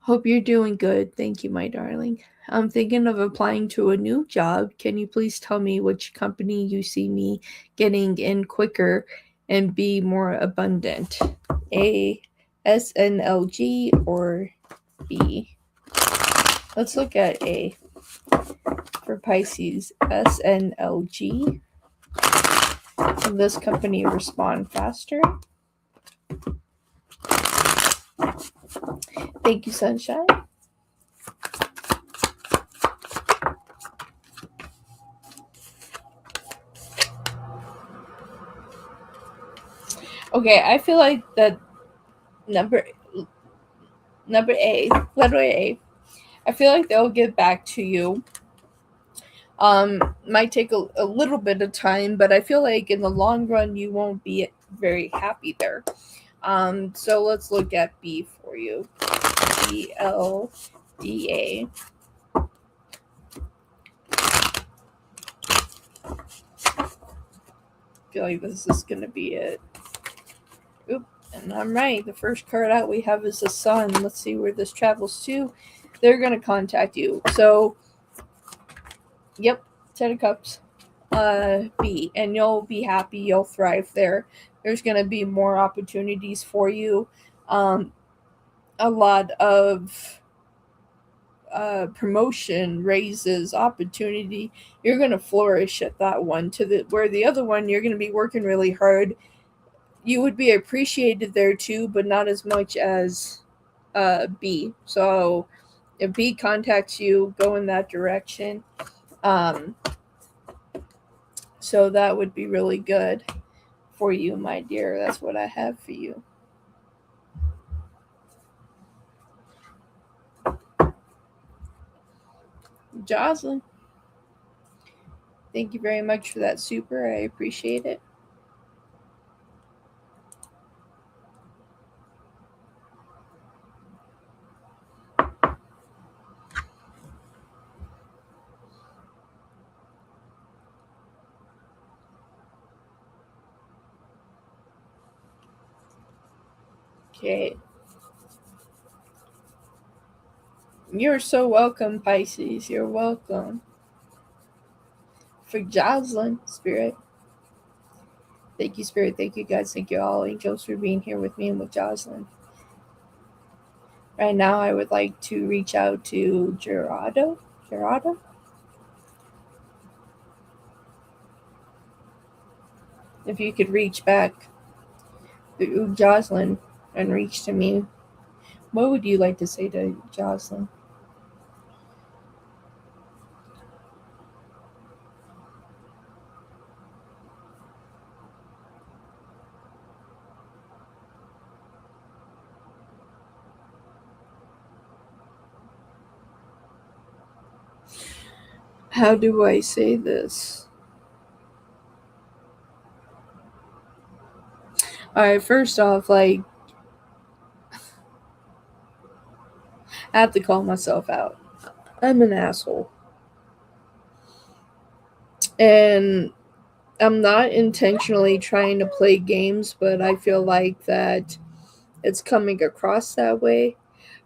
Hope you're doing good. Thank you, my darling. I'm thinking of applying to a new job. Can you please tell me which company you see me getting in quicker and be more abundant? A, SNLG, or B? Let's look at A for Pisces. SNLG. Will this company respond faster? Thank you, Sunshine. Okay, I feel like that number A, letter A, I feel like they'll get back to you. Might take a little bit of time, but I feel like in the long run you won't be very happy there. So let's look at B for you. BLDA. I feel like this is gonna be it. Oop, and I'm right. The first card out we have is the Sun. Let's see where this travels to. They're gonna contact you. So, yep, 10 of Cups. B, and you'll be happy. You'll thrive there. There's gonna be more opportunities for you. A lot of promotion, raises, opportunity. You're gonna flourish at that one. Where the other one, you're gonna be working really hard. You would be appreciated there too, but not as much as B. So if B contacts you, go in that direction. So that would be really good for you, my dear. That's what I have for you. Jocelyn, thank you very much for that super. I appreciate it. Okay. You're so welcome, Pisces. You're welcome. For Jocelyn, Spirit. Thank you, Spirit. Thank you, guys. Thank you, all angels, for being here with me and with Jocelyn. Right now, I would like to reach out to Gerardo. Gerardo? If you could reach back through Jocelyn and reach to me, what would you like to say to Jocelyn? How do I say this? Alright, first off, like, I have to call myself out. I'm an asshole. And I'm not intentionally trying to play games, but I feel like that it's coming across that way.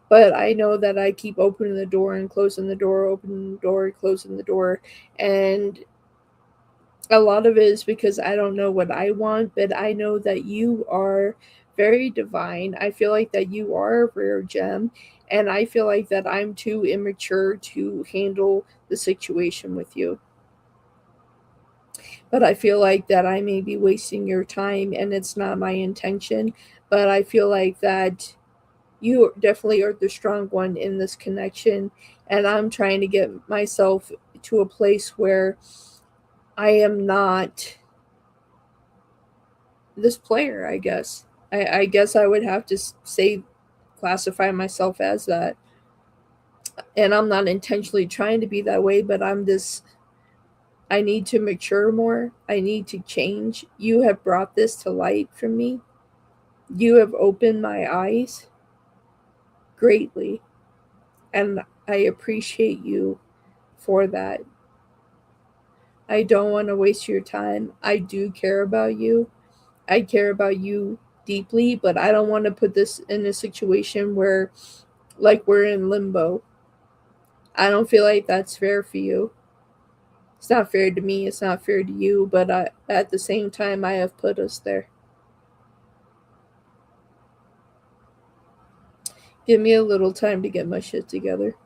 But I know that I keep opening the door and closing the door, opening the door, closing the door. And a lot of it is because I don't know what I want, but I know that you are very divine. I feel like that you are a rare gem. And I feel like that I'm too immature to handle the situation with you. But I feel like that I may be wasting your time and it's not my intention. But I feel like that you definitely are the strong one in this connection. And I'm trying to get myself to a place where I am not this player, I guess. I guess I would have to say, classify myself as that. And I'm not intentionally trying to be that way, but I need to mature more. I need to change. You have brought this to light for me. You have opened my eyes greatly. And I appreciate you for that. I don't want to waste your time. I do care about you. I care about you deeply, but I don't want to put this in a situation where, like, we're in limbo. I don't feel like that's fair for you. It's not fair to me. It's not fair to you, but at the same time, I have put us there. Give me a little time to get my shit together.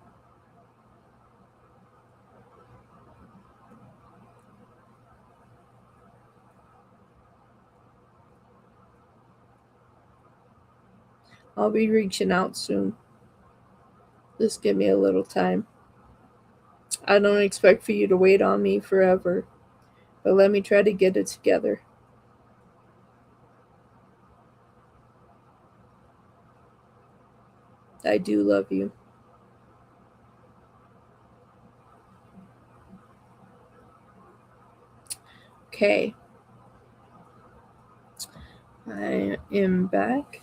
I'll be reaching out soon. Just give me a little time. I don't expect for you to wait on me forever, but let me try to get it together. I do love you. Okay. I am back.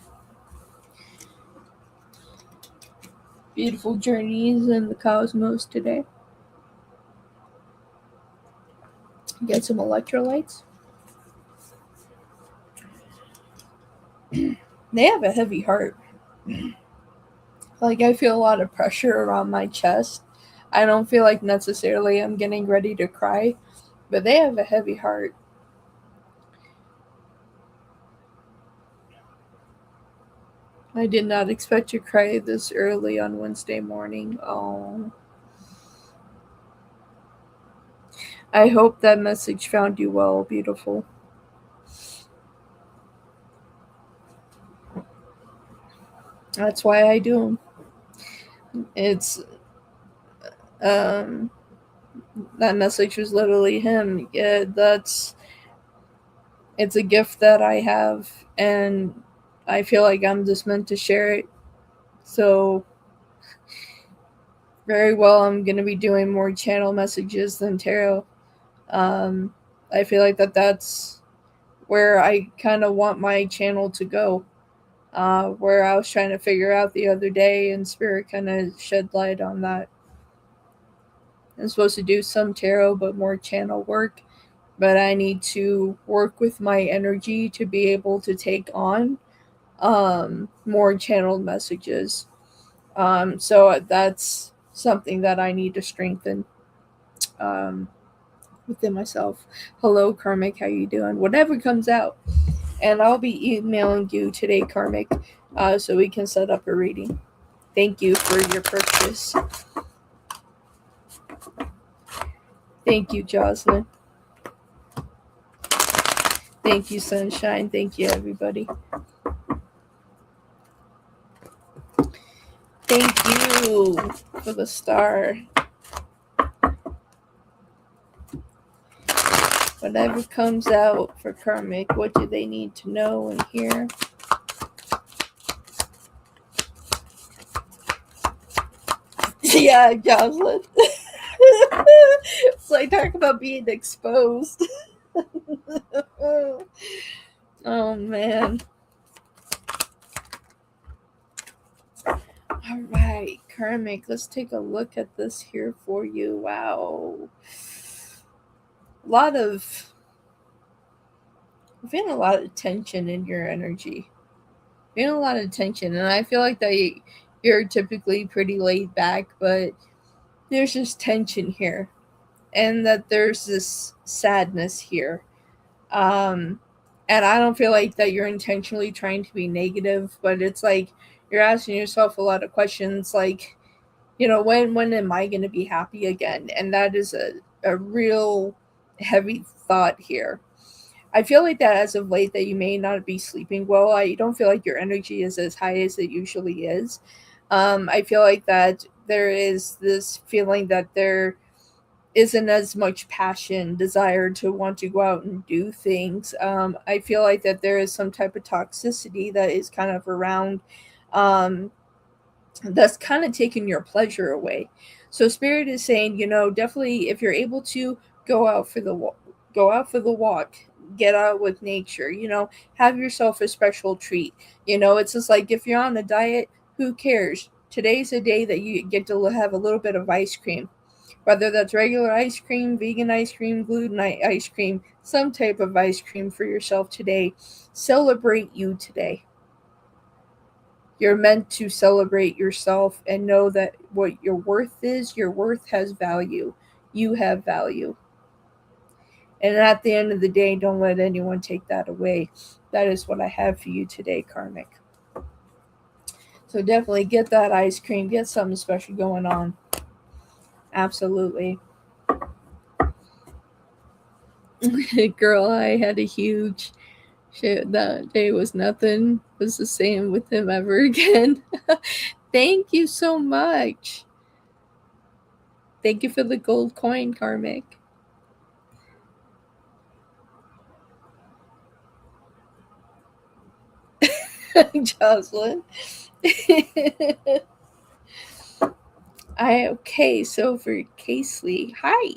Beautiful journeys in the cosmos today. Get some electrolytes. They have a heavy heart. Like, I feel a lot of pressure around my chest. I don't feel like necessarily I'm getting ready to cry, but they have a heavy heart. I did not expect to cry this early on Wednesday morning. Oh. I hope that message found you well, beautiful. That's why I do them. It's um that message was literally him. Yeah, it's a gift that I have, and I feel like I'm just meant to share it. So very well, I'm gonna be doing more channel messages than tarot. Um, I feel like that's where I kind of want my channel to go. Where I was trying to figure out the other day, and Spirit kind of shed light on that. I'm supposed to do some tarot, but more channel work. But I need to work with my energy to be able to take on more channeled messages. So that's something that I need to strengthen. Um, within myself. Hello, Karmic, how you doing? Whatever comes out. And I'll be emailing you today, Karmic, so we can set up a reading. Thank you for your purchase. Thank you, Jocelyn. Thank you, Sunshine. Thank you, everybody. Thank you for the star. Whatever comes out for Karmic, what do they need to know and hear? Yeah, Jocelyn. It's like talk about being exposed. Oh, man. All right, Karmic, let's take a look at this here for you. Wow. I'm feeling a lot of tension in your energy. Feeling a lot of tension, and I feel like that you're typically pretty laid back, but there's just tension here, and that there's this sadness here. Um, and I don't feel like that you're intentionally trying to be negative, but it's like you're asking yourself a lot of questions, like, when am I going to be happy again? And that is a real heavy thought here. I feel like that as of late that you may not be sleeping well. I don't feel like your energy is as high as it usually is. I feel like that there is this feeling that there isn't as much passion, desire to want to go out and do things. I feel like that there is some type of toxicity that is kind of around, that's kind of taking your pleasure away. So Spirit is saying, definitely if you're able to go out for the walk, get out with nature, have yourself a special treat. It's just like if you're on a diet, who cares? Today's a day that you get to have a little bit of ice cream. Whether that's regular ice cream, vegan ice cream, gluten ice cream, some type of ice cream for yourself today. Celebrate you today. You're meant to celebrate yourself and know that what your worth is, your worth has value. You have value. And at the end of the day, don't let anyone take that away. That is what I have for you today, Karmic. So definitely get that ice cream, get something special going on. Absolutely. Girl, I had a huge shit. That day was nothing was the same with him ever again. Thank you so much. Thank you for the gold coin, Karmic. Jocelyn. Okay, so for Casely, hi.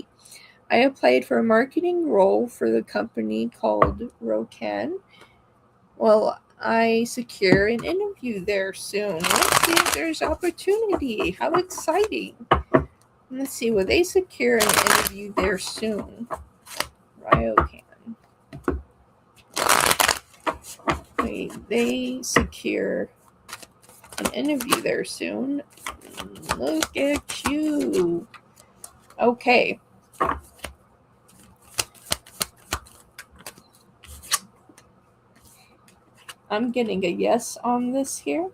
I applied for a marketing role for the company called Rocan. Well, I secure an interview there soon. Let's see if there's opportunity. How exciting. Let's see, will they secure an interview there soon? Ryocan. Wait, they secure an interview there soon. Look at you. Okay. I'm getting a yes on this here.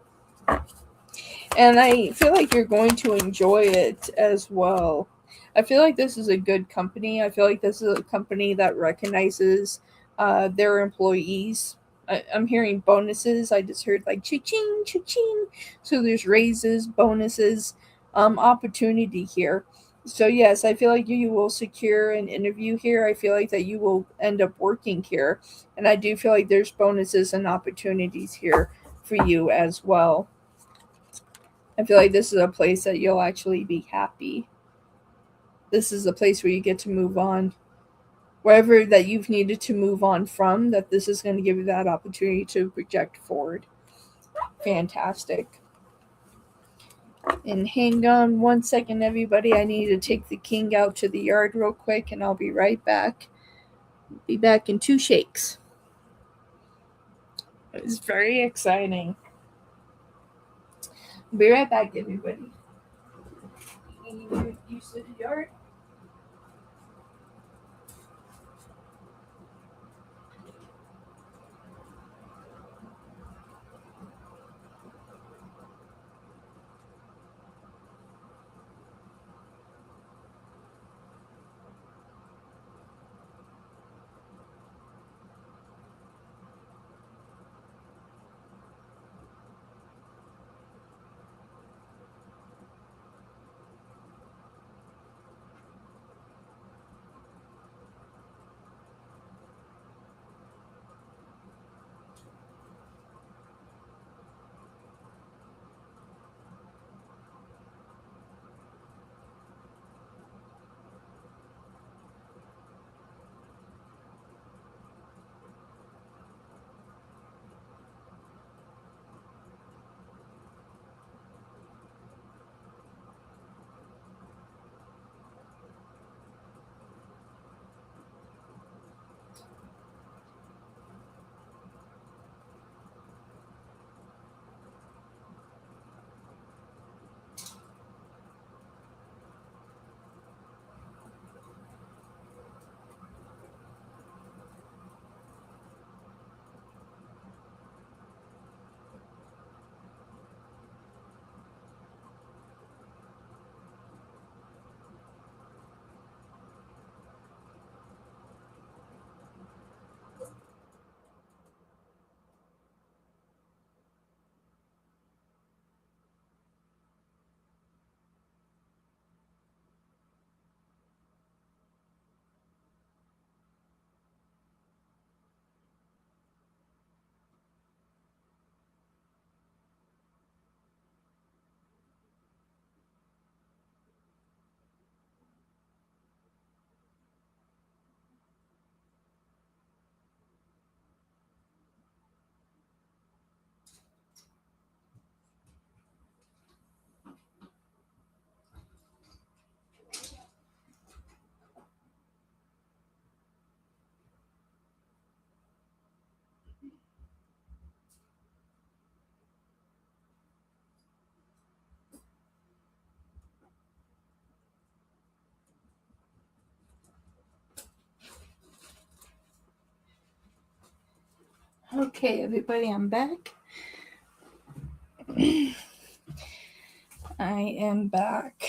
And I feel like you're going to enjoy it as well. I feel like this is a good company. I feel like this is a company that recognizes their employees. I'm hearing bonuses. I just heard like cha-ching, cha-ching. So there's raises, bonuses, opportunity here. So yes, I feel like you will secure an interview here. I feel like that you will end up working here. And I do feel like there's bonuses and opportunities here for you as well. I feel like this is a place that you'll actually be happy. This is a place where you get to move on. Wherever that you've needed to move on from, that this is going to give you that opportunity to project forward. Fantastic. And hang on one second, everybody. I need to take the king out to the yard real quick, and I'll be right back. Be back in 2 shakes. It's very exciting. Be right back, everybody. You to the yard? Okay, everybody, I'm back. I am back.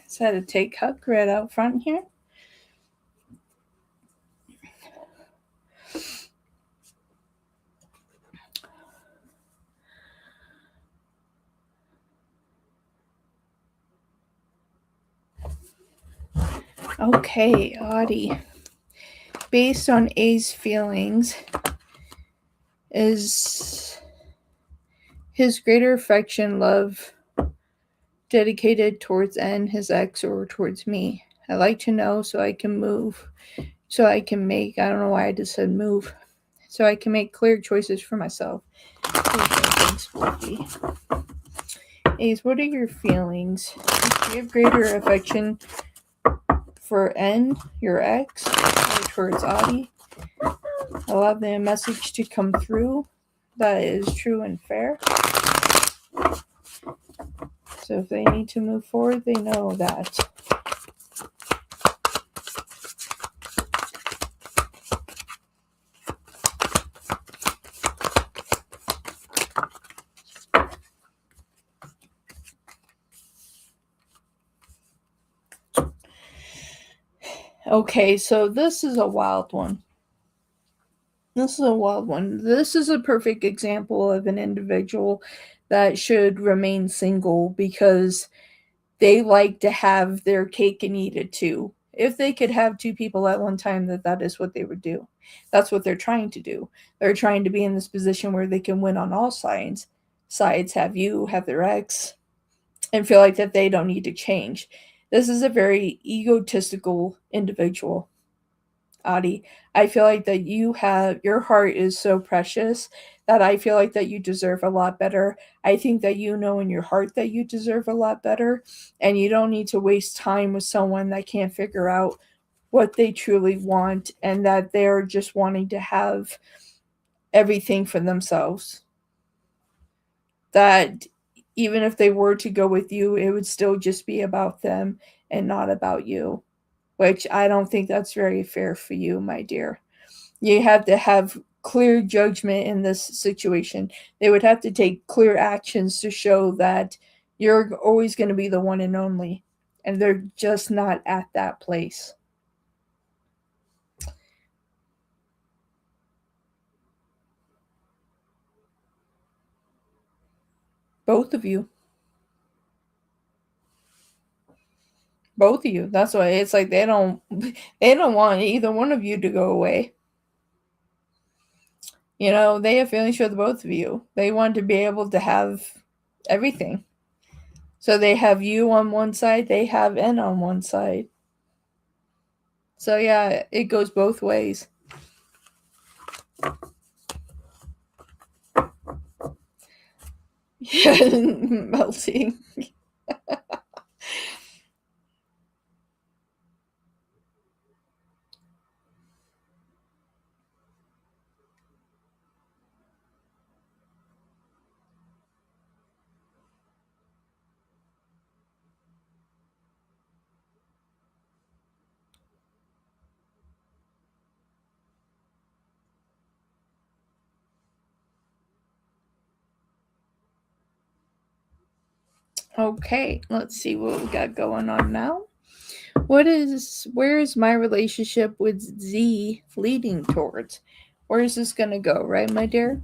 Just had to take Huck right out front here. Okay, Audie. Based on A's feelings, is his greater affection, love, dedicated towards N, his ex, or towards me? I like to know so I can move. So I can make, I don't know why I just said move. So I can make clear choices for myself. Thanks, Wolfie. Ace, what are your feelings? Do you have greater affection for N, your ex, or towards Audie? Allow the message to come through that is true and fair. So if they need to move forward, they know that. Okay, so this is a wild one. This is a perfect example of an individual that should remain single because they like to have their cake and eat it too. If they could have two people at one time, that is what they would do. That's what they're trying to do. They're trying to be in this position where they can win on all sides. Have you, have their ex, and feel like that they don't need to change. This is a very egotistical individual. Audie, I feel like that your heart is so precious that I feel like that you deserve a lot better. I think that you know in your heart that you deserve a lot better, and you don't need to waste time with someone that can't figure out what they truly want and that they're just wanting to have everything for themselves. That even if they were to go with you, it would still just be about them and not about you, which I don't think that's very fair for you, my dear. You have to have clear judgment in this situation. They would have to take clear actions to show that you're always going to be the one and only, and they're just not at that place. Both of you. Both of you. That's why it's like they don't want either one of you to go away. You know, they have feelings for the both of you. They want to be able to have everything. So they have you on one side, they have N on one side. So yeah, it goes both ways. Yeah, melting. Okay, let's see what we got going on now. Where is my relationship with Z leading towards? Where is this gonna go, right, my dear?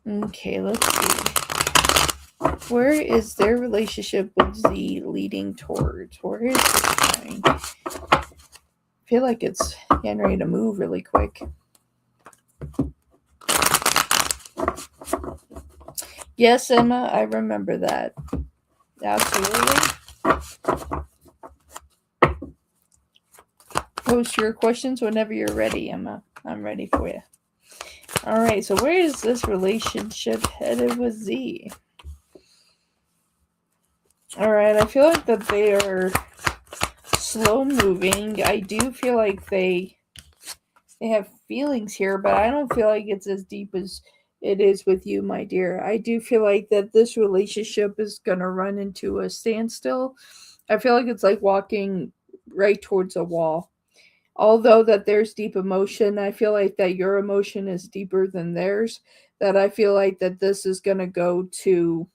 Okay, let's see. Where is their relationship with Z leading towards? Where is this going? I feel like it's getting ready to move really quick. Yes, Emma, I remember that. Absolutely. Post your questions whenever you're ready, Emma. I'm ready for you. All right, so where is this relationship headed with Z? All right, I feel like that they are slow moving. I do feel like they have feelings here, but I don't feel like it's as deep as it is with you, my dear. I do feel like that this relationship is going to run into a standstill. I feel like it's like walking right towards a wall. although that there's deep emotion, I feel like that your emotion is deeper than theirs, that I feel like that this is going to go to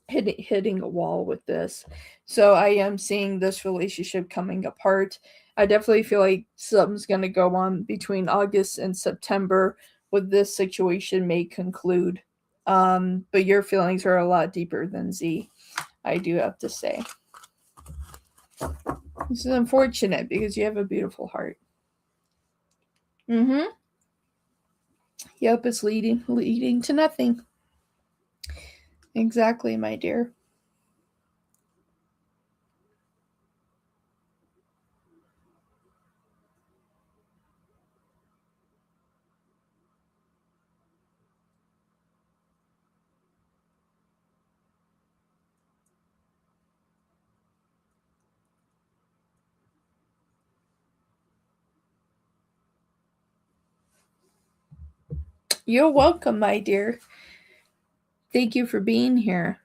hitting a wall with this. So I am seeing this relationship coming apart. I definitely feel like something's going to go on between August and September with this situation may conclude. But your feelings are a lot deeper than Z, I do have to say. This is unfortunate because you have a beautiful heart. Mm-hmm. Yep, it's leading to nothing. Exactly, my dear. You're welcome, my dear. Thank you for being here.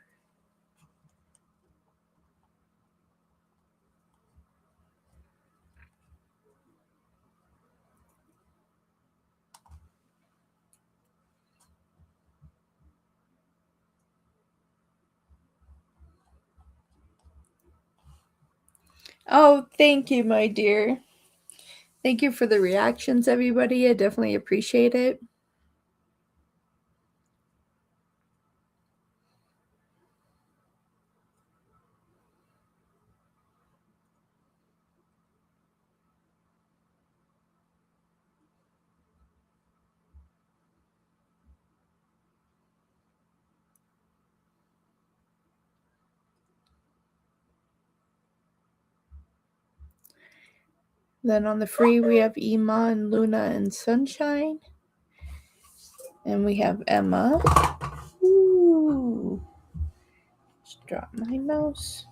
Oh, thank you, my dear. Thank you for the reactions, everybody. I definitely appreciate it. Then on the free, we have Ima and Luna and Sunshine. And we have Emma. Ooh. Just drop my mouse.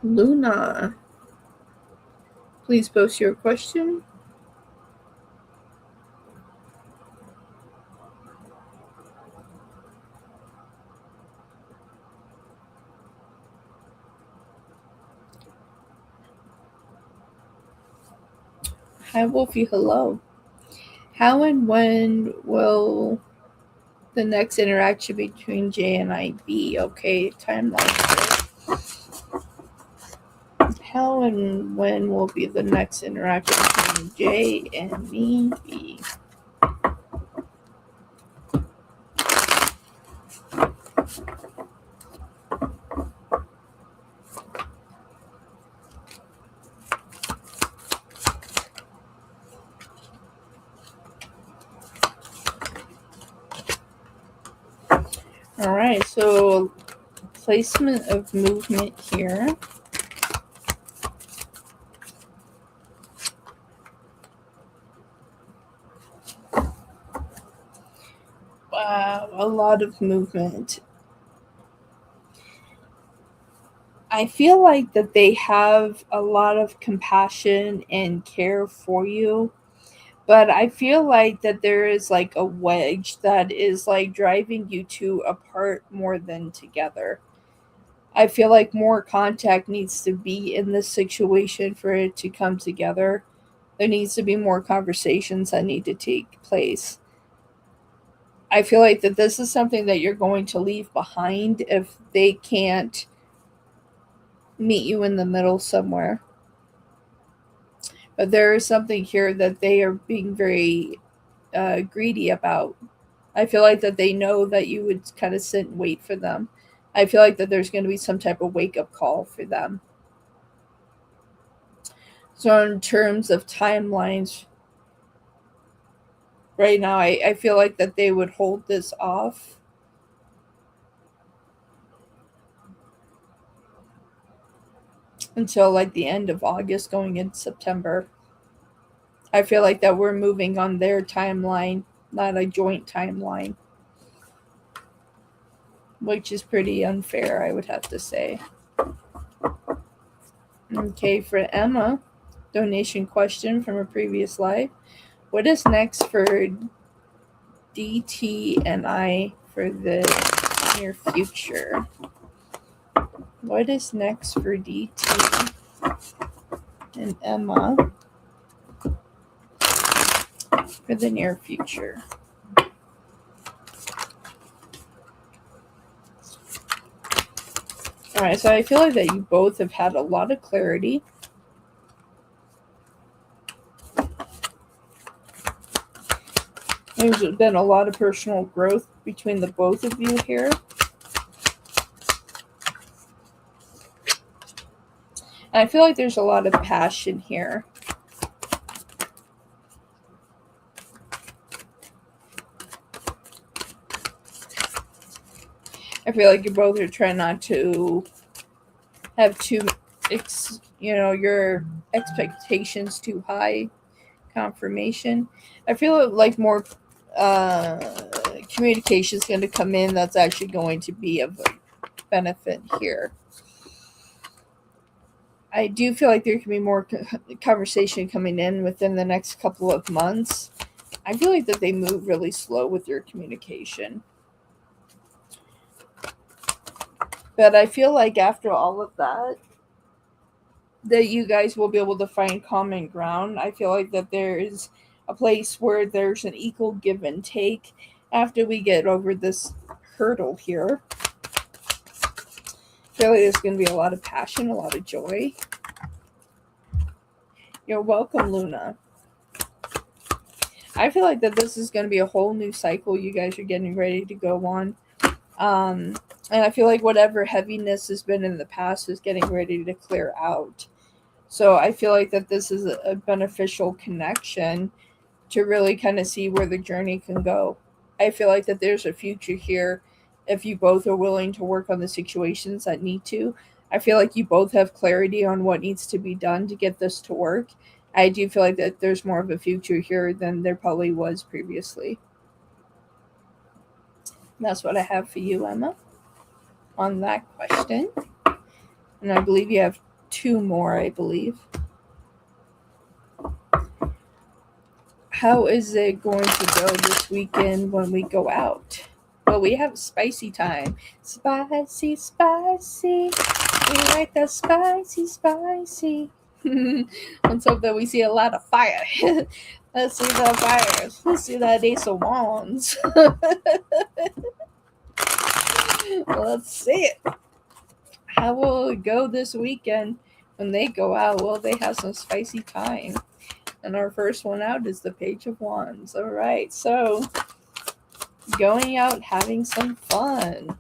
Luna, please post your question. Hi, Wolfie. Hello. How and when will the next interaction between J and I be? Okay, timeline. How and when will be the next interaction between J and me be? All right, so placement of movement here. Wow, a lot of movement. I feel like that they have a lot of compassion and care for you, but I feel like that there is like a wedge that is like driving you two apart more than together. I feel like more contact needs to be in this situation for it to come together. There needs to be more conversations that need to take place. I feel like that this is something that you're going to leave behind if they can't meet you in the middle somewhere. But there is something here that they are being very greedy about. I feel like that they know that you would kind of sit and wait for them. I feel like that there's going to be some type of wake up call for them. So, in terms of timelines, right now, I feel like that they would hold this off until like the end of August, going into September. I feel like that we're moving on their timeline, not a joint timeline, which is pretty unfair, I would have to say. Okay, for Emma, donation question from a previous life. What is next for DT and I for the near future? What is next for DT and Emma for the near future? Alright, so I feel like that you both have had a lot of clarity. There's been a lot of personal growth between the both of you here. And I feel like there's a lot of passion here. I feel like you both are trying not to have your expectations too high. Confirmation. I feel like more communication is going to come in that's actually going to be of benefit here. I do feel like there can be more conversation coming in within the next couple of months. I feel like that they move really slow with your communication. But I feel like after all of that you guys will be able to find common ground. I feel like that there is a place where there's an equal give and take after we get over this hurdle here. I feel like there's going to be a lot of passion, a lot of joy. You're welcome, Luna. I feel like that this is going to be a whole new cycle you guys are getting ready to go on. And I feel like whatever heaviness has been in the past is getting ready to clear out. So I feel like that this is a beneficial connection to really kind of see where the journey can go. I feel like that there's a future here if you both are willing to work on the situations that need to. I feel like you both have clarity on what needs to be done to get this to work. I do feel like that there's more of a future here than there probably was previously. That's what I have for you, Emma, on that question. And I believe you have two more, I believe. How is it going to go this weekend when we go out? Well, we have spicy time. Spicy, spicy. We like the spicy, spicy. Let's hope that we see a lot of fire. Let's see the fire. Let's see that Ace of Wands. Let's see it. How will it go this weekend when they go out? Will they have some spicy time? And our first one out is the Page of Wands. All right, so going out, having some fun.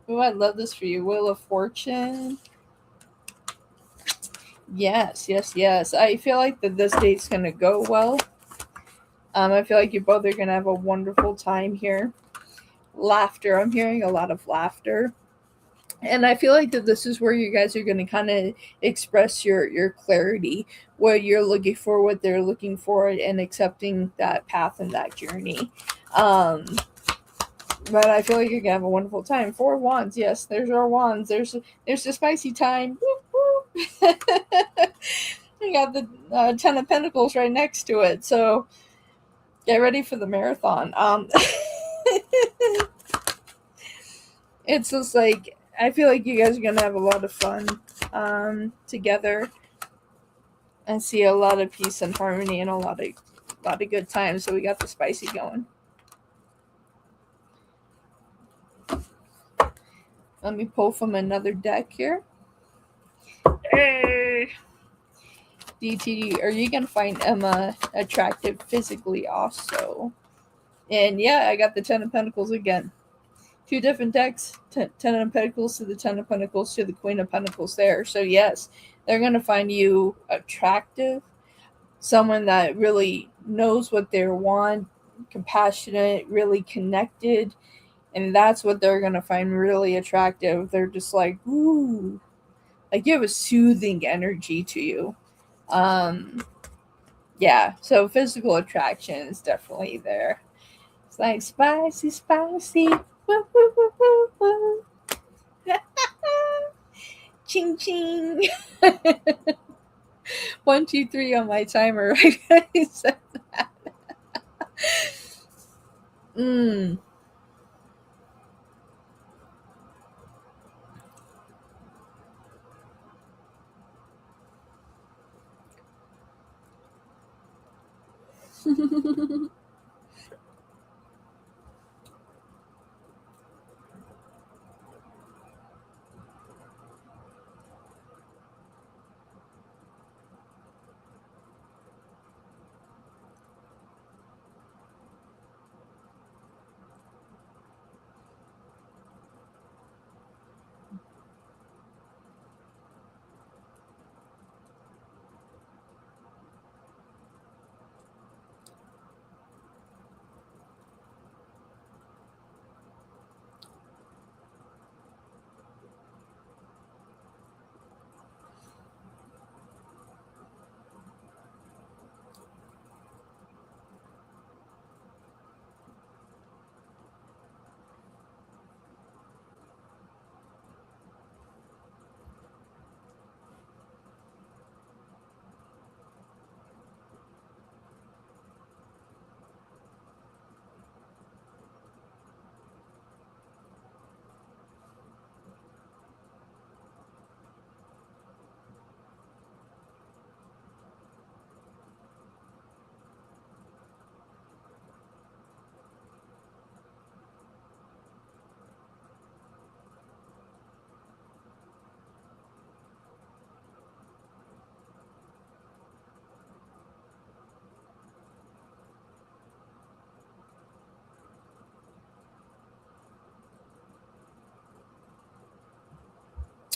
Oh, I love this for you. Wheel of Fortune. Yes, yes, yes. I feel like that this date's going to go well. I feel like you both are going to have a wonderful time here. Laughter. I'm hearing a lot of laughter. And I feel like that this is where you guys are going to kind of express your clarity, what you're looking for, what they're looking for, and accepting that path and that journey. But I feel like you're gonna have a wonderful time. 4 wands, yes. There's our wands. There's the spicy time. Whoop, whoop. You got the 10 of Pentacles right next to it. So get ready for the marathon. It's just like I feel like you guys are gonna have a lot of fun together, and see a lot of peace and harmony and a lot of good times. So we got the spicy going. Let me pull from another deck here. Hey. DTD, are you gonna find Emma attractive physically also? And yeah, I got the 10 of Pentacles again. 2 different decks, 10 of Pentacles to the 10 of Pentacles to the Queen of Pentacles there. So yes, they're gonna find you attractive, someone that really knows what they want, compassionate, really connected, and that's what they're gonna find really attractive. They're just like, ooh, like you have a soothing energy to you. Yeah, so physical attraction is definitely there. It's like spicy, spicy. Woo, woo, woo, woo, woo. Ching, ching. 1, 2, 3 on my timer. Right? I said that. Mm.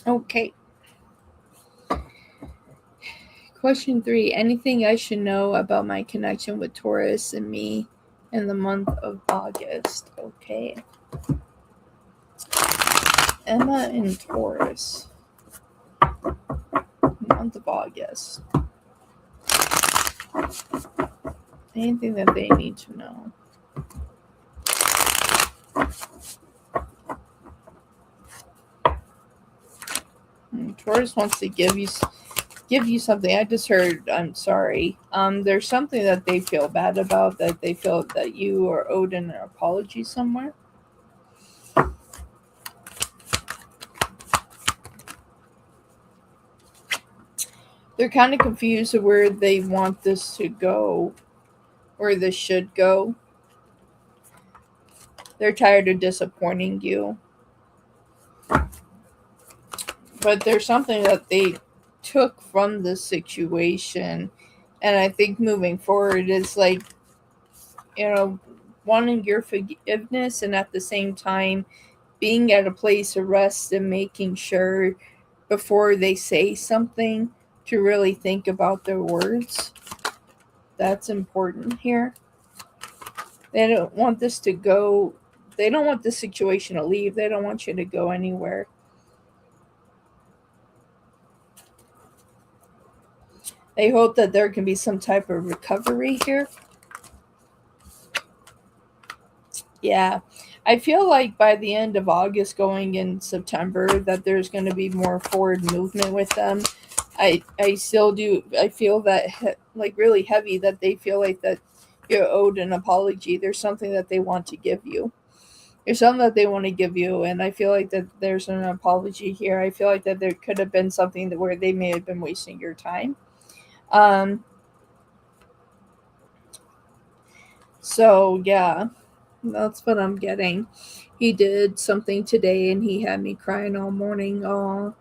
Okay. Question 3. Anything I should know about my connection with Taurus and me in the month of August? Okay. Emma and Taurus. Month of August. Anything that they need to know. Taurus wants to give you something. I just heard, I'm sorry. There's something that they feel bad about, that they feel that you are owed an apology somewhere. They're kind of confused of where they want this to go, where this should go. They're tired of disappointing you. But there's something that they took from this situation. And I think moving forward is like, wanting your forgiveness, and at the same time being at a place of rest and making sure before they say something to really think about their words. That's important here. They don't want this to go. They don't want this situation to leave. They don't want you to go anywhere. They hope that there can be some type of recovery here. Yeah. I feel like by the end of August, going in September, that there's going to be more forward movement with them. I still do. I feel that like really heavy that they feel like that you're owed an apology. There's something that they want to give you. There's something that they want to give you, and I feel like that there's an apology here. I feel like that there could have been something that where they may have been wasting your time. Um, so yeah, that's what I'm getting. He did something today, and he had me crying all morning. Oh,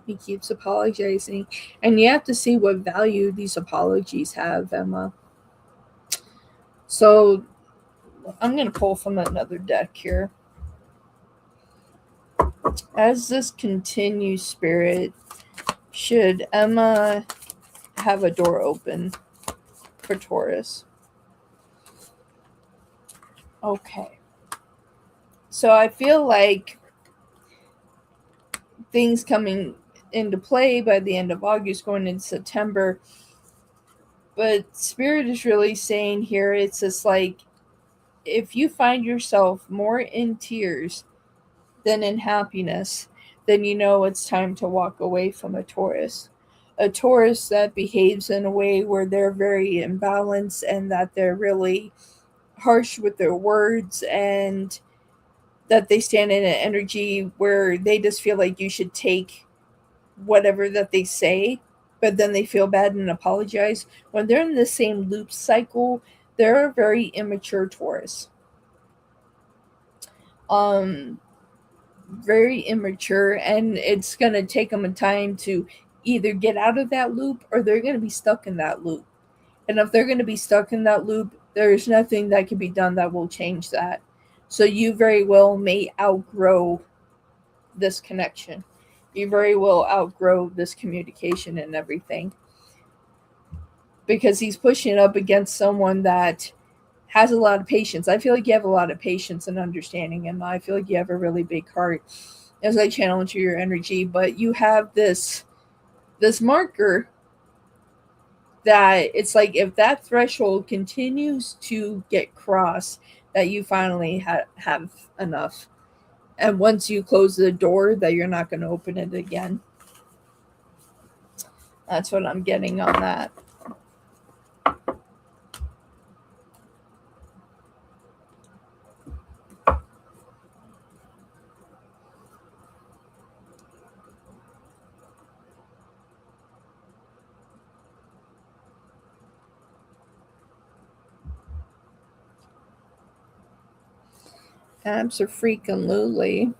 he keeps apologizing, and you have to see what value these apologies have, Emma. So I'm gonna pull from another deck here. As this continues, Spirit, should Emma have a door open for Taurus? Okay. So I feel like things coming into play by the end of August, going into September. But Spirit is really saying here, it's just like if you find yourself more in tears than in happiness, then you know it's time to walk away from a Taurus. A Taurus that behaves in a way where they're very imbalanced and that they're really harsh with their words, and that they stand in an energy where they just feel like you should take whatever that they say, but then they feel bad and apologize. When they're in the same loop cycle, they're a very immature Taurus. Um, Very immature, and it's going to take them a time to either get out of that loop or they're going to be stuck in that loop. And if they're going to be stuck in that loop, there's nothing that can be done that will change that. So you very well may outgrow this connection. You very well outgrow this communication and everything. Because he's pushing up against someone that has a lot of patience. I feel like you have a lot of patience and understanding, and I feel like you have a really big heart as I channel into your energy. But you have this marker that it's like if that threshold continues to get crossed, that you finally have enough. And once you close the door, that you're not going to open it again. That's what I'm getting on that. Abso-freaking-lutely.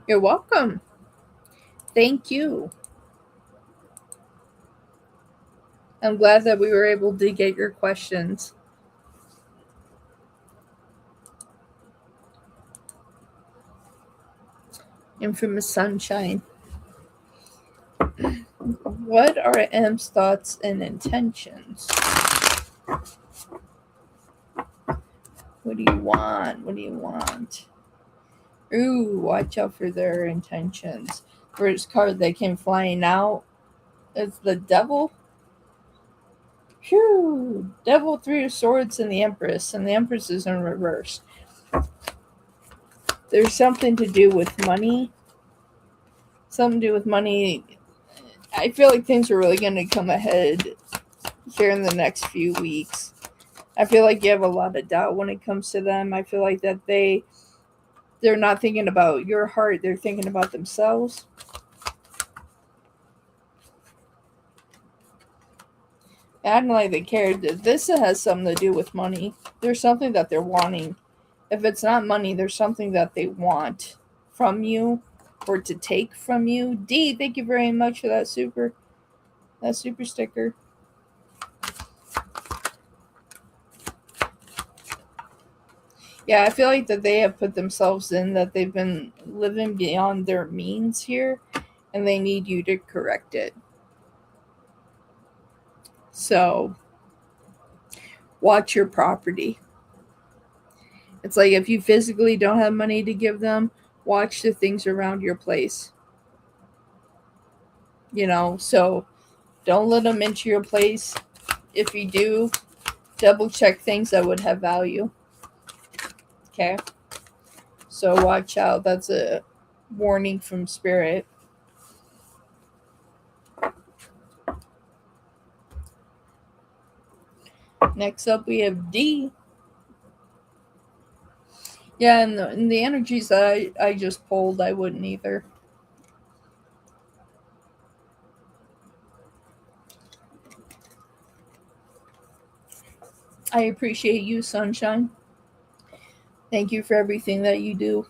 You're welcome. Thank you. I'm glad that we were able to get your questions. Infamous sunshine. What are M's thoughts and intentions? What do you want? What do you want? Ooh, watch out for their intentions. First card that came flying out is the Devil. Phew! Devil, Three of Swords, and the Empress is in reverse. There's something to do with money. Something to do with money. I feel like things are really going to come ahead here in the next few weeks. I feel like you have a lot of doubt when it comes to them. I feel like that they're not thinking about your heart. They're thinking about themselves. Acting like they care. This has something to do with money. There's something that they're wanting. If it's not money, there's something that they want from you or to take from you. D, thank you very much for that super sticker. Yeah, I feel like that they have put themselves in that they've been living beyond their means here, and they need you to correct it. So watch your property. It's like if you physically don't have money to give them, watch the things around your place. So don't let them into your place. If you do, double check things that would have value. Okay? So watch out. That's a warning from spirit. Next up, we have D. Yeah, and the energies that I just pulled, I wouldn't either. I appreciate you, Sunshine. Thank you for everything that you do.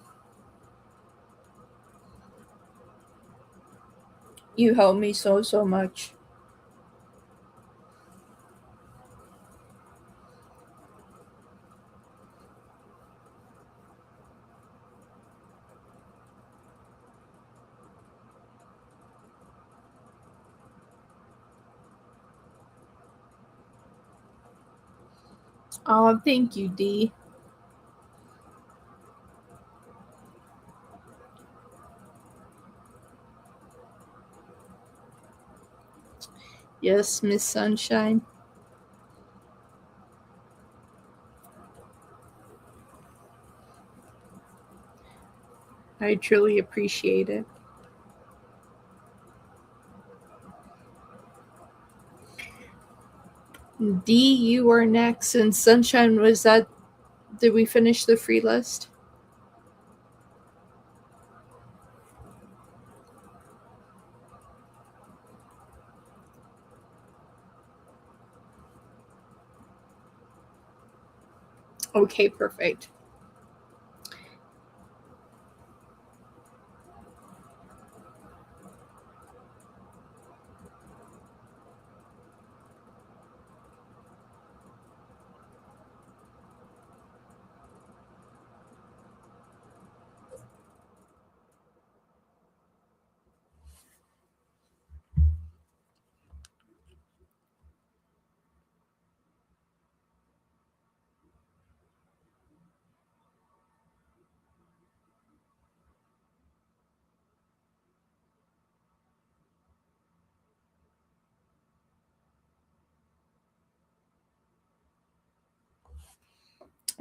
You help me so, so much. Oh, thank you, D. Yes, Miss Sunshine. I truly appreciate it. D, you are next. And Sunshine, was that. Did we finish the free list? Okay, perfect.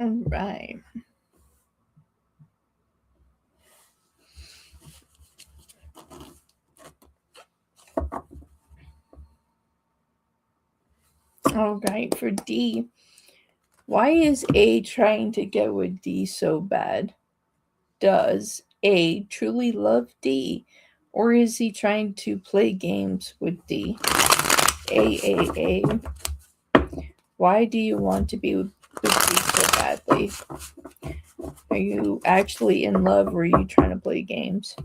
All right. All right, for D. Why is A trying to get with D so bad? Does A truly love D? Or is he trying to play games with D? A. Why do you want to be with D so badly? Are you actually in love or are you trying to play games?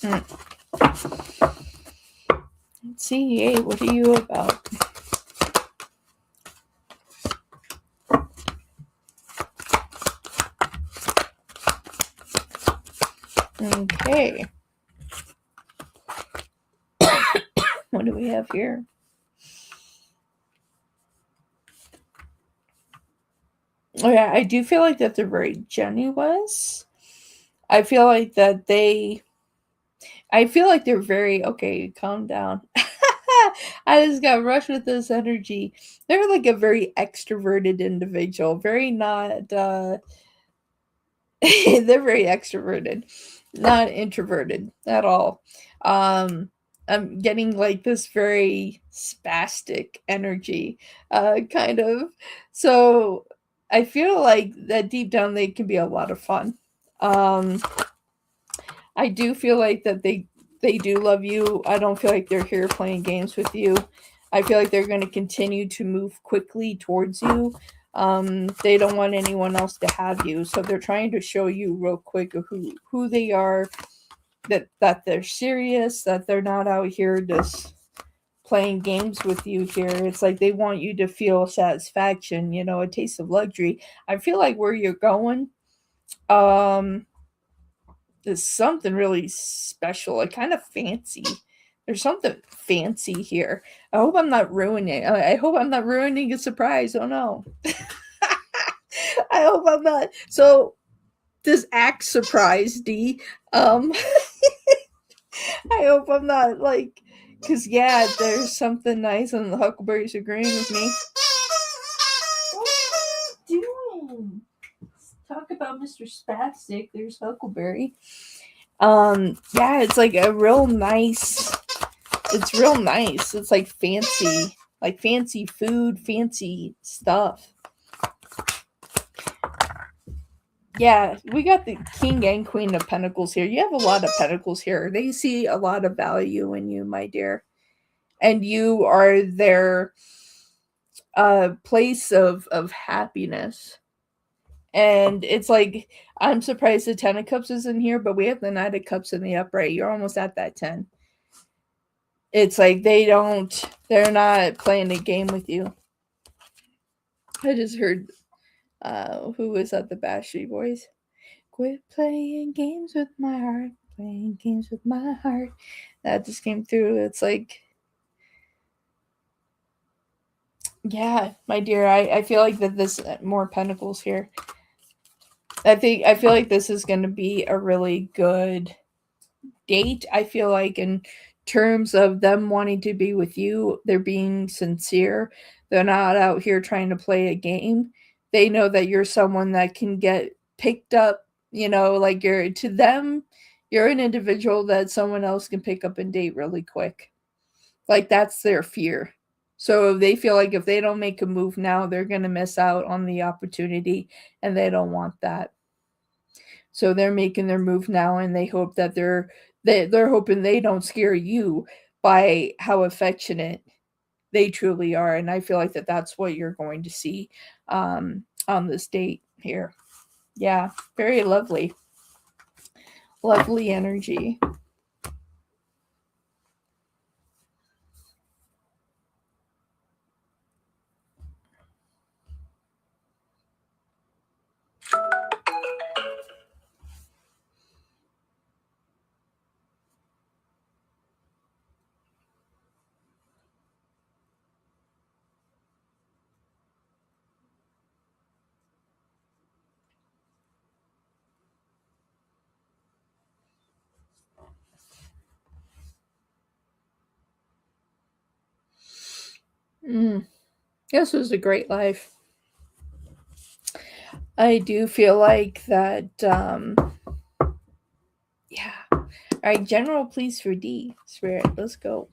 Let's see, hey, what are you about? Okay. What do we have here? Oh yeah, I do feel like that they're very genuous. I feel like that I feel like they're very okay, calm down. I just got rushed with this energy. They're like a very extroverted individual, very not they're very extroverted, not introverted at all. I'm getting like this very spastic energy, kind of. So I feel like that deep down they can be a lot of fun. Um, I do feel like that they do love you. I don't feel like they're here playing games with you. I feel like they're going to continue to move quickly towards you. They don't want anyone else to have you, so they're trying to show you real quick who they are, that they're serious, that they're not out here just playing games with you here. It's like they want you to feel satisfaction, a taste of luxury. I feel like where you're going, um, is something really special, like kind of fancy. There's something fancy here. I hope I'm not ruining. I hope I'm not ruining a surprise. Oh no. I hope I'm not. So this act surprise, D. Um, I hope I'm not like, cause yeah, there's something nice, and the Huckleberry's agreeing with me. What are you doing? Talk about Mr. Spastic. There's Huckleberry. Yeah, it's like a real nice. It's real nice. It's like fancy food, fancy stuff. Yeah, we got the King and Queen of Pentacles here. You have a lot of Pentacles here. They see a lot of value in you, my dear. And you are their place of happiness. And it's like, I'm surprised the 10 of Cups is in here, but we have the Knight of Cups in the upright. You're almost at that 10. It's like they're not playing a game with you. I just heard, who was that, the Backstreet Boys? Quit playing games with my heart, playing games with my heart. That just came through. It's like, yeah, my dear, I feel like that this, more Pentacles here. I feel like this is going to be a really good date. I feel like in terms of them wanting to be with you, they're being sincere. They're not out here trying to play a game. They know that you're someone that can get picked up, like to them, you're an individual that someone else can pick up and date really quick. Like that's their fear. So they feel like if they don't make a move now, they're going to miss out on the opportunity, and they don't want that. So they're making their move now, and they hope that they're hoping they don't scare you by how affectionate they truly are. And I feel like that's what you're going to see on this date here. Yeah, very lovely. Lovely energy. This was a great life. I do feel like that, yeah. All right, General, please, for D. Spirit, let's go.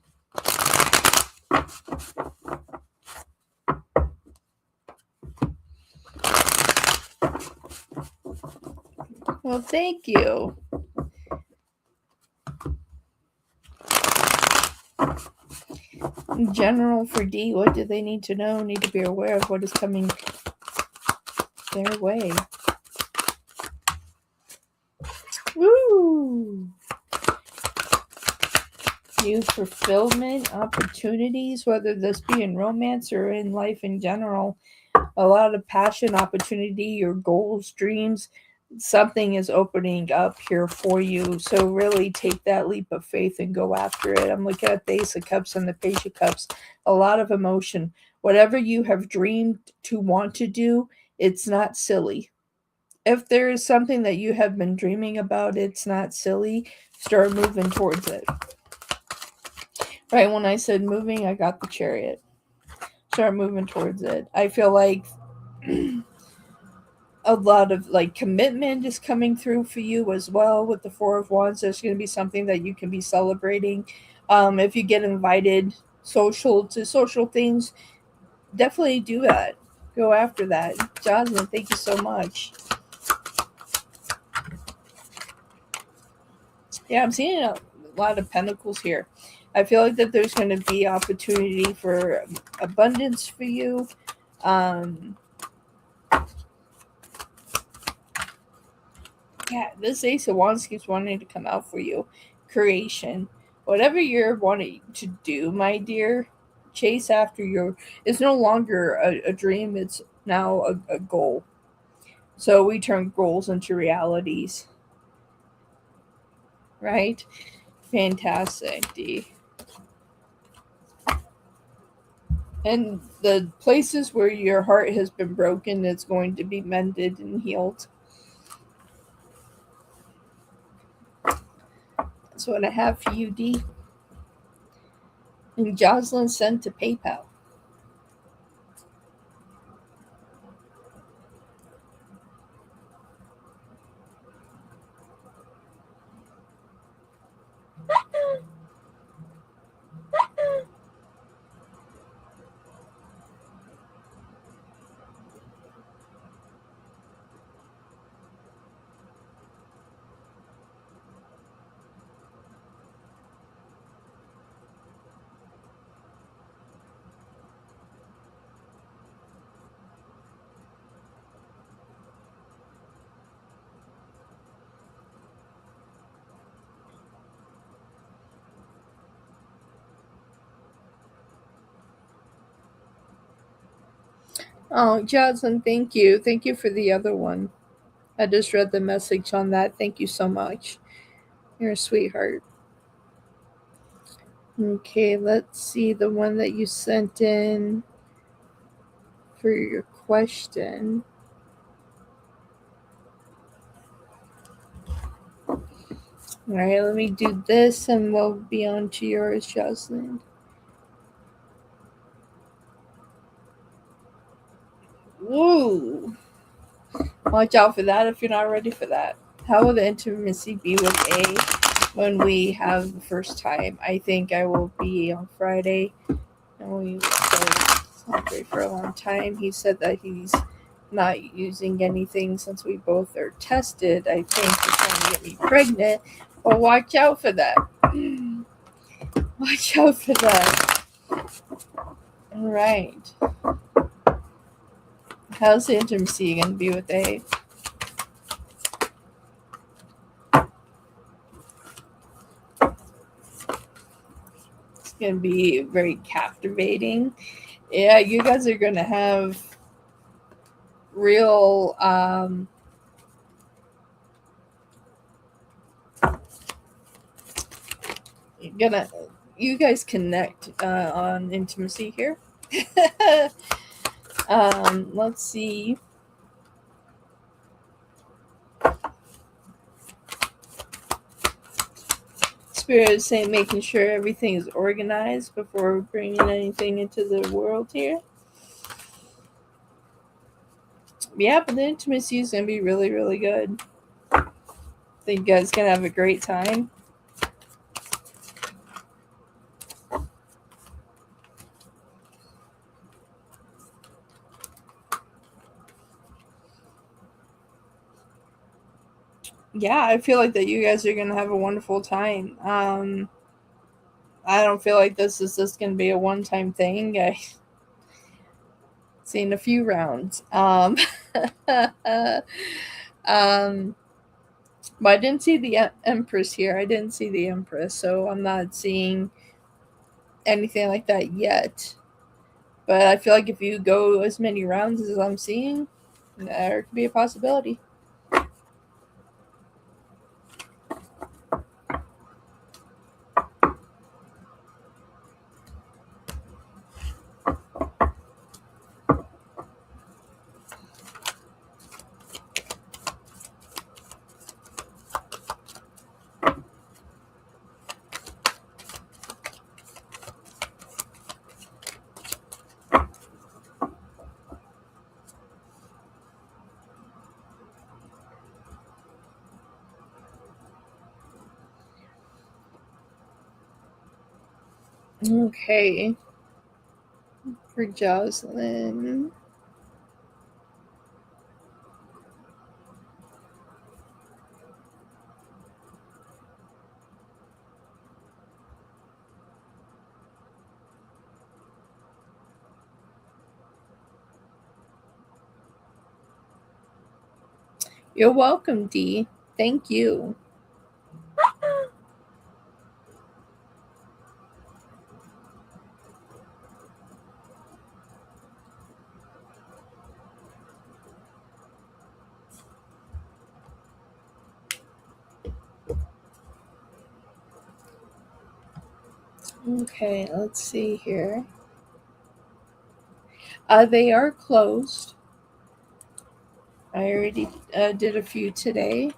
Well, thank you. General, for D, what do they need to know? Need to be aware of what is coming their way. Woo! New fulfillment, opportunities, whether this be in romance or in life in general. A lot of passion, opportunity, your goals, dreams. Something is opening up here for you. So really take that leap of faith and go after it. I'm looking at the Ace of Cups and the Page of Cups. A lot of emotion. Whatever you have dreamed to want to do, it's not silly. If there is something that you have been dreaming about, it's not silly. Start moving towards it. Right when I said moving, I got the Chariot. Start moving towards it. I feel like a lot of like commitment is coming through for you as well with the Four of Wands. There's going to be something that you can be celebrating. If you get invited to social things, definitely do that. Go after that. Jasmine, thank you so much. Yeah, I'm seeing a lot of Pentacles here. I feel like that there's going to be opportunity for abundance for you. Yeah, this Ace of Wands keeps wanting to come out for you. Creation. Whatever you're wanting to do, my dear, chase after your. It's no longer a dream, it's now a goal. So we turn goals into realities, right? Fantastic, D. And the places where your heart has been broken, it's going to be mended and healed. That's what I have for you, D. And Jocelyn sent to PayPal. Oh, Jocelyn, thank you. Thank you for the other one. I just read the message on that. Thank you so much. You're a sweetheart. Okay, let's see the one that you sent in for your question. All right, let me do this and we'll be on to yours, Jocelyn. Woo! Watch out for that if you're not ready for that. How will the intimacy be with A when we have the first time? I think I will be on Friday and we will celebrate for a long time. He said that he's not using anything since we both are tested. I think he's trying to get me pregnant. But watch out for that. Watch out for that. All right. How's the intimacy going to be with A? It's going to be very captivating. Yeah, you guys are going to have real you guys connect on intimacy here. Let's see. Spirit is saying making sure everything is organized before bringing anything into the world here. Yeah, but the intimacy is going to be really, really good. I think you guys going to have a great time. Yeah, I feel like that you guys are going to have a wonderful time. I don't feel like this is just going to be a one-time thing. I've seen a few rounds. But I didn't see the Empress here. I didn't see the Empress, so I'm not seeing anything like that yet. But I feel like if you go as many rounds as I'm seeing, there could be a possibility. Okay. For Jocelyn. You're welcome, Dee. Thank you. Okay, let's see here. They are closed. I already did a few today.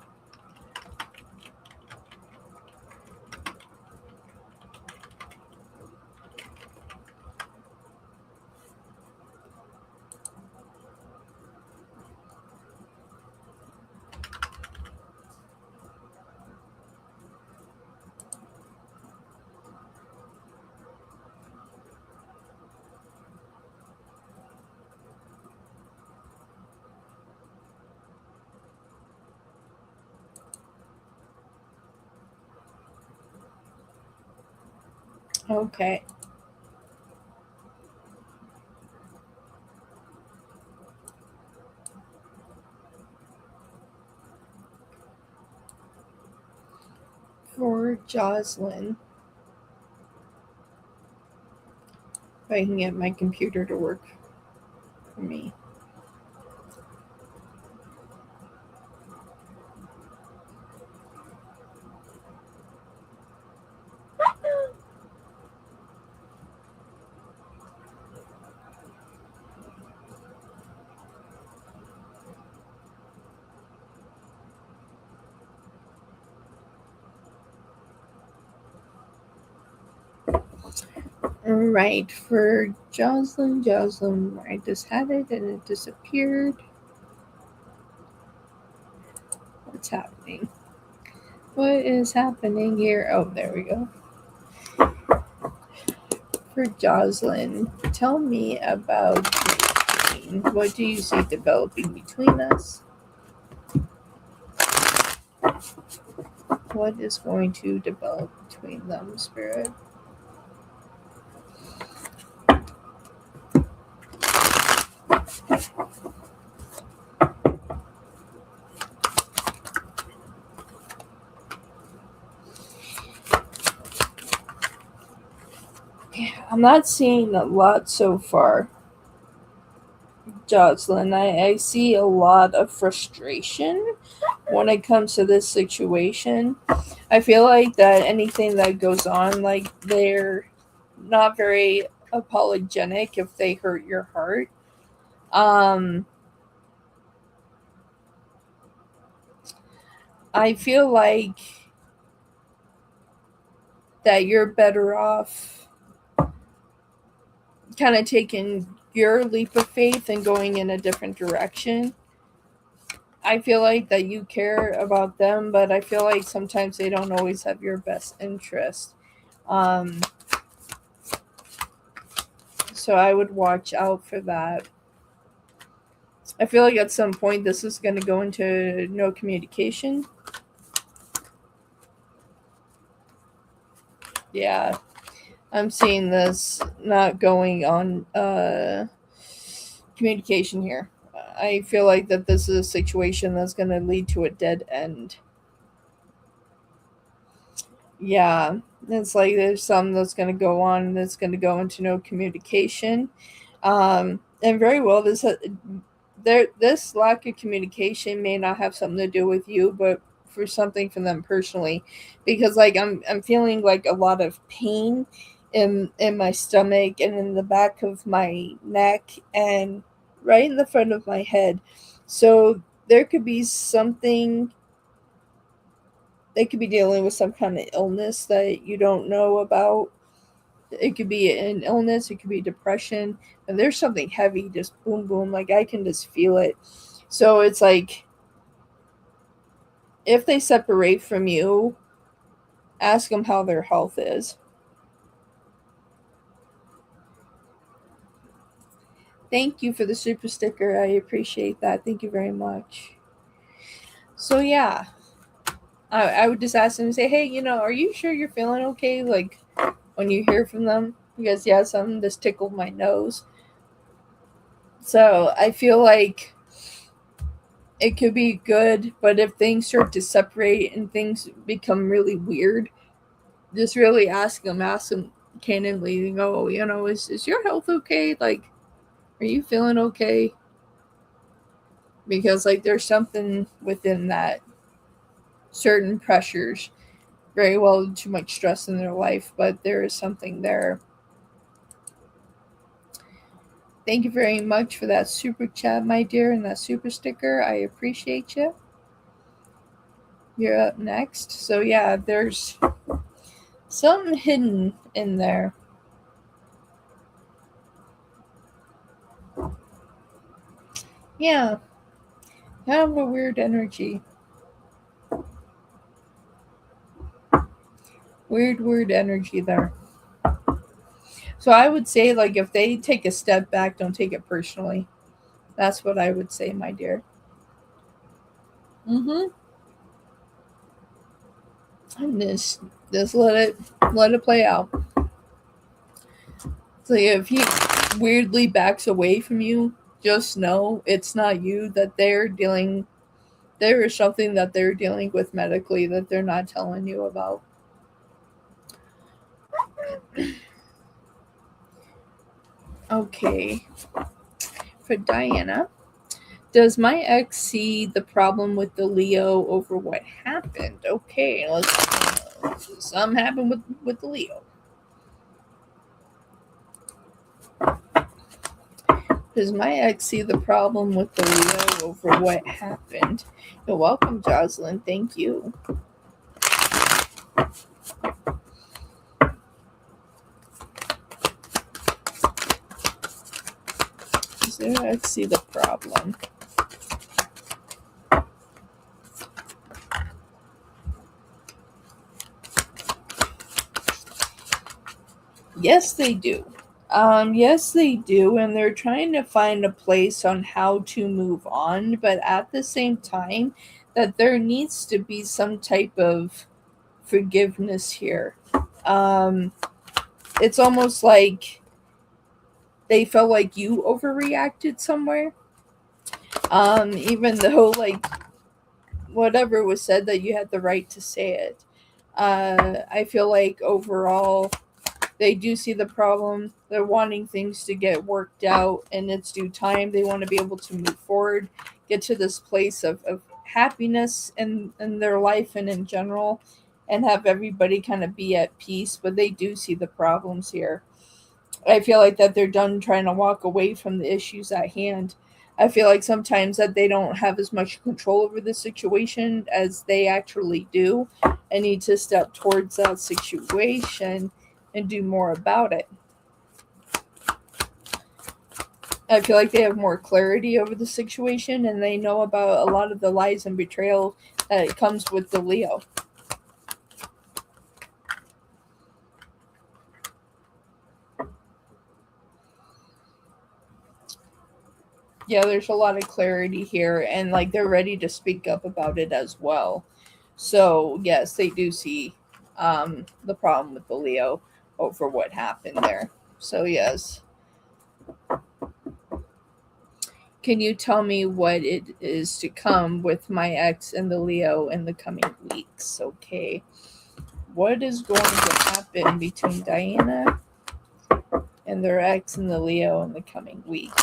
Okay. For Jocelyn. If I can get my computer to work for me. Right, for Jocelyn, I just had it and it disappeared. What's happening? What is happening here? Oh, there we go. For Jocelyn, tell me about dating. What do you see developing between us? What is going to develop between them, Spirit? I'm not seeing a lot so far, Jocelyn. I see a lot of frustration when it comes to this situation. I feel like that anything that goes on, like they're not very apologetic if they hurt your heart. Um, I feel like that you're better off kind of taking your leap of faith and going in a different direction. I feel like that you care about them, but I feel like sometimes they don't always have your best interest. Um, so I would watch out for that. I feel like at some point this is going to go into no communication. Yeah, I'm seeing this not going on communication here. I feel like that this is a situation that's going to lead to a dead end. Yeah, it's like there's some that's going to go on that's going to go into no communication. And very well, this lack of communication may not have something to do with you, but for something for them personally, because like I'm feeling like a lot of pain in my stomach and in the back of my neck and right in the front of my head. So there could be something, they could be dealing with some kind of illness that you don't know about. It could be an illness, it could be depression, and there's something heavy just boom boom, like I can just feel it. So it's like if they separate from you, ask them how their health is. Thank you for the super sticker. I appreciate that. Thank you very much. So yeah, I would just ask them and say, hey, are you sure you're feeling okay? Like when you hear from them, because yeah, something just tickled my nose. So I feel like it could be good, but if things start to separate and things become really weird, just really ask them candidly, is your health okay? Like, are you feeling okay? Because like there's something within that, certain pressures, very well too much stress in their life, but there is something there. Thank you very much for that super chat, my dear, and that super sticker. I appreciate you. You're up next. So yeah, there's something hidden in there. Yeah, kind of a weird energy. Weird energy there. So I would say, like, if they take a step back, don't take it personally. That's what I would say, my dear. Mm-hmm. And just let it play out. So if he weirdly backs away from you, just know it's not you, that there is something that they're dealing with medically that they're not telling you about. Okay. For Diana, does my ex see the problem with the Leo over what happened? Okay, something happened with the Leo. Does my ex see the problem with the Leo over what happened? You're welcome, Jocelyn. Thank you. Does their ex see the problem? Yes, they do. Yes, they do, and they're trying to find a place on how to move on, but at the same time, that there needs to be some type of forgiveness here. Um, it's almost like they felt like you overreacted somewhere. Even though, like, whatever was said, that you had the right to say it. I feel like overall, they do see the problem. They're wanting things to get worked out in its due time. They want to be able to move forward, get to this place of happiness in their life and in general, and have everybody kind of be at peace. But they do see the problems here. I feel like that they're done trying to walk away from the issues at hand. I feel like sometimes that they don't have as much control over the situation as they actually do, and need to step towards that situation and do more about it. I feel like they have more clarity over the situation, and they know about a lot of the lies and betrayal that comes with the Leo. Yeah, there's a lot of clarity here, and like they're ready to speak up about it as well. So yes, they do see the problem with the Leo over what happened there. So yes, can you tell me what it is to come with my ex and the Leo in the coming weeks? Okay, what is going to happen between Diana and their ex and the Leo in the coming weeks?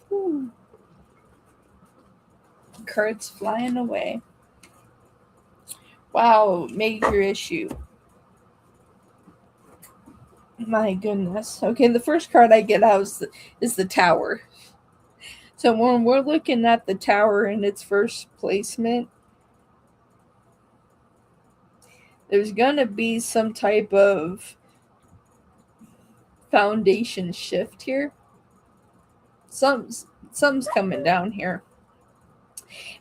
Whew. Cards flying away. Wow, major issue. My goodness. Okay, the first card I get out is the Tower. So when we're looking at the Tower in its first placement, there's going to be some type of foundation shift here. Something's coming down here.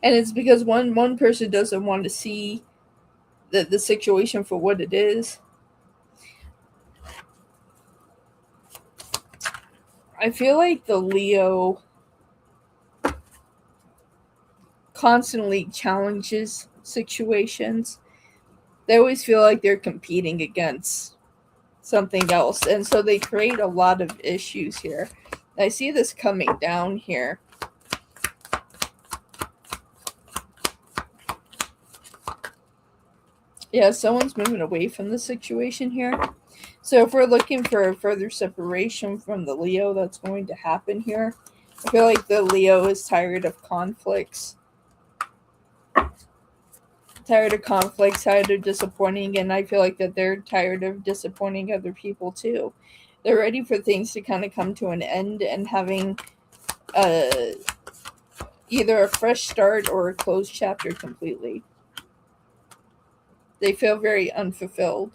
And it's because one person doesn't want to see the situation for what it is. I feel like the Leo constantly challenges situations. They always feel like they're competing against something else. And so they create a lot of issues here. I see this coming down here. Yeah, someone's moving away from the situation here. So if we're looking for a further separation from the Leo, that's going to happen here. I feel like the Leo is tired of conflicts. Tired of disappointing, and I feel like that they're tired of disappointing other people too. They're ready for things to kind of come to an end and having either a fresh start or a closed chapter completely. They feel very unfulfilled.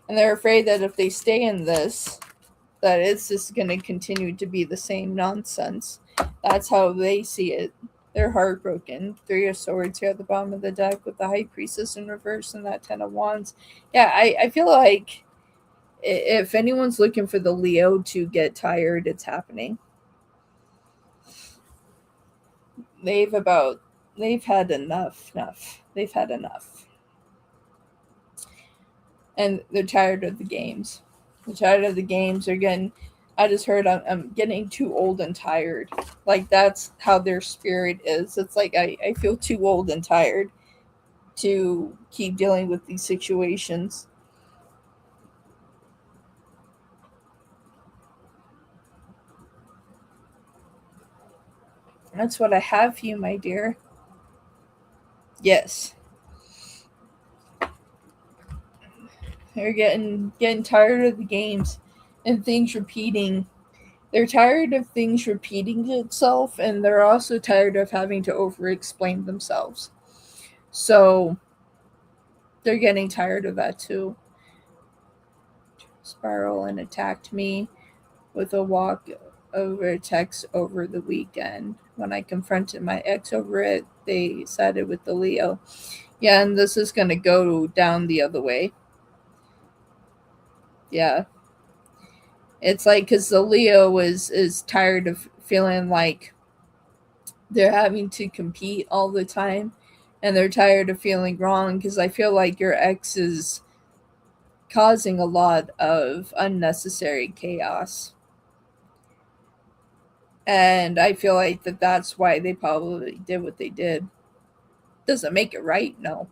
And they're afraid that if they stay in this, that it's just going to continue to be the same nonsense. That's how they see it. They're heartbroken. 3 of Swords here at the bottom of the deck with the High Priestess in reverse and that 10 of Wands. Yeah, I feel like if anyone's looking for the Leo to get tired, it's happening. They've had enough. They've had enough. And they're tired of the games. They're tired of the games. I just heard I'm getting too old and tired. Like, that's how their spirit is. It's like I feel too old and tired to keep dealing with these situations. That's what I have for you, my dear. Yes. They're getting tired of the games and things repeating. They're tired of things repeating itself, and they're also tired of having to over-explain themselves. So they're getting tired of that too. Spiral and attacked me with a walk over text over the weekend. When I confronted my ex over it, they sided with the Leo. Yeah, and this is going to go down the other way. Yeah. It's like, because the Leo is tired of feeling like they're having to compete all the time, and they're tired of feeling wrong, because I feel like your ex is causing a lot of unnecessary chaos. And I feel like that's why they probably did what they did. Doesn't make it right, no.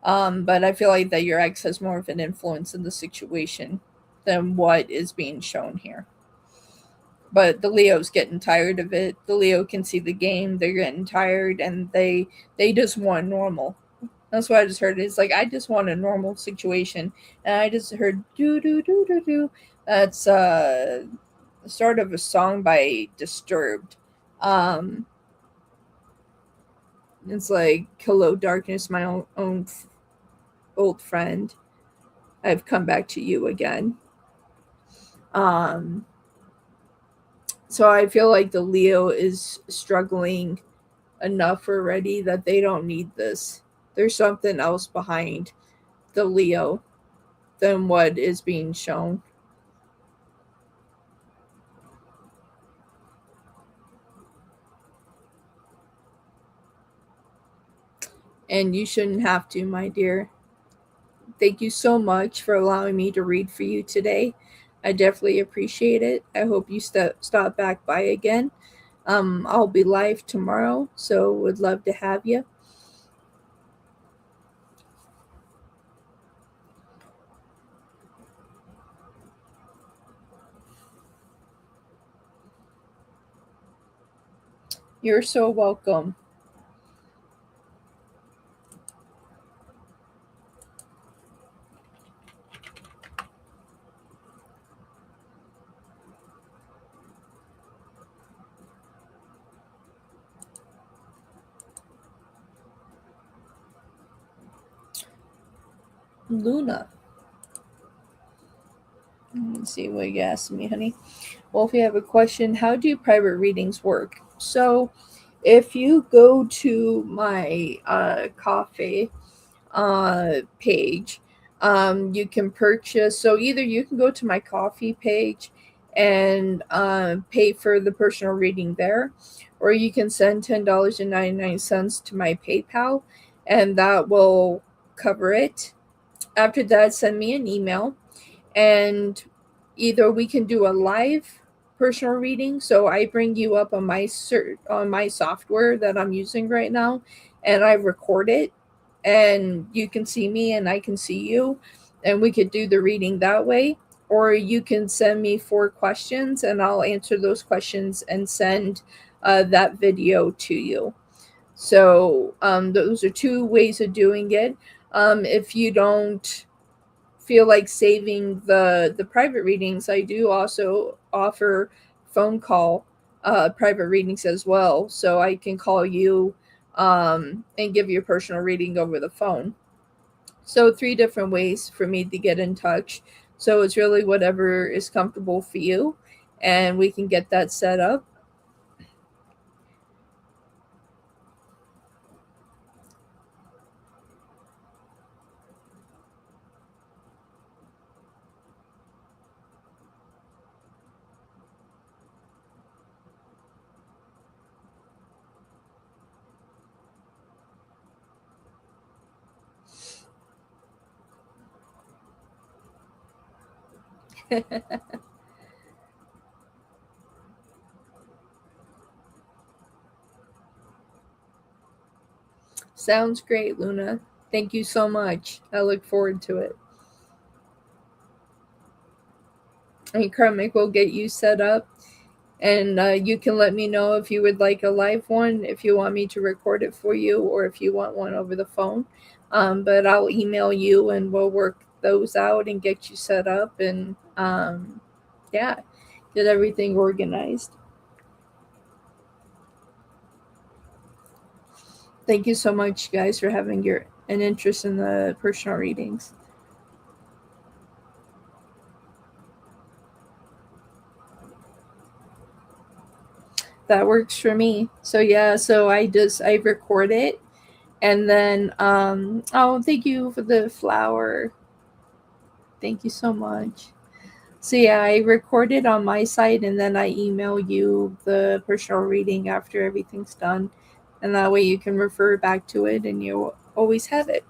But I feel like that your ex has more of an influence in the situation than what is being shown here. But the Leo's getting tired of it. The Leo can see the game. They're getting tired, and they just want normal. That's what I just heard. It's like, I just want a normal situation. And I just heard do do do do do. That's the start of a song by Disturbed. It's like, hello darkness, my own old friend. I've come back to you again. So I feel like the Leo is struggling enough already that they don't need this. There's something else behind the Leo than what is being shown. And you shouldn't have to, my dear. Thank you so much for allowing me to read for you today. I definitely appreciate it. I hope you stop back by again. I'll be live tomorrow, so would love to have you. You're so welcome. Luna. Let me see what you asked me, honey. Well, if you have a question, how do private readings work? So, if you go to my coffee page, you can purchase. So either you can go to my coffee page and pay for the personal reading there, or you can send $10.99 to my PayPal, and that will cover it. After that, send me an email, and either we can do a live personal reading, so I bring you up on on my software that I'm using right now, and I record it, and you can see me and I can see you, and we could do the reading that way. Or you can send me 4 questions and I'll answer those questions and send that video to you. So those are 2 ways of doing it. If you don't feel like saving the private readings, I do also offer phone call private readings as well. So I can call you and give you a personal reading over the phone. So 3 different ways for me to get in touch. So it's really whatever is comfortable for you, and we can get that set up. Sounds great, Luna. Thank you so much. I look forward to it. And Karmic will get you set up, and you can let me know if you would like a live one, if you want me to record it for you, or if you want one over the phone. But I'll email you and we'll work those out and get you set up, and yeah, get everything organized. Thank you so much, guys, for having an interest in the personal readings. That works for me. So yeah, so I record it, and then oh, thank you for the flower. Thank you so much. So yeah, I record it on my site, and then I email you the personal reading after everything's done, and that way you can refer back to it and you always have it.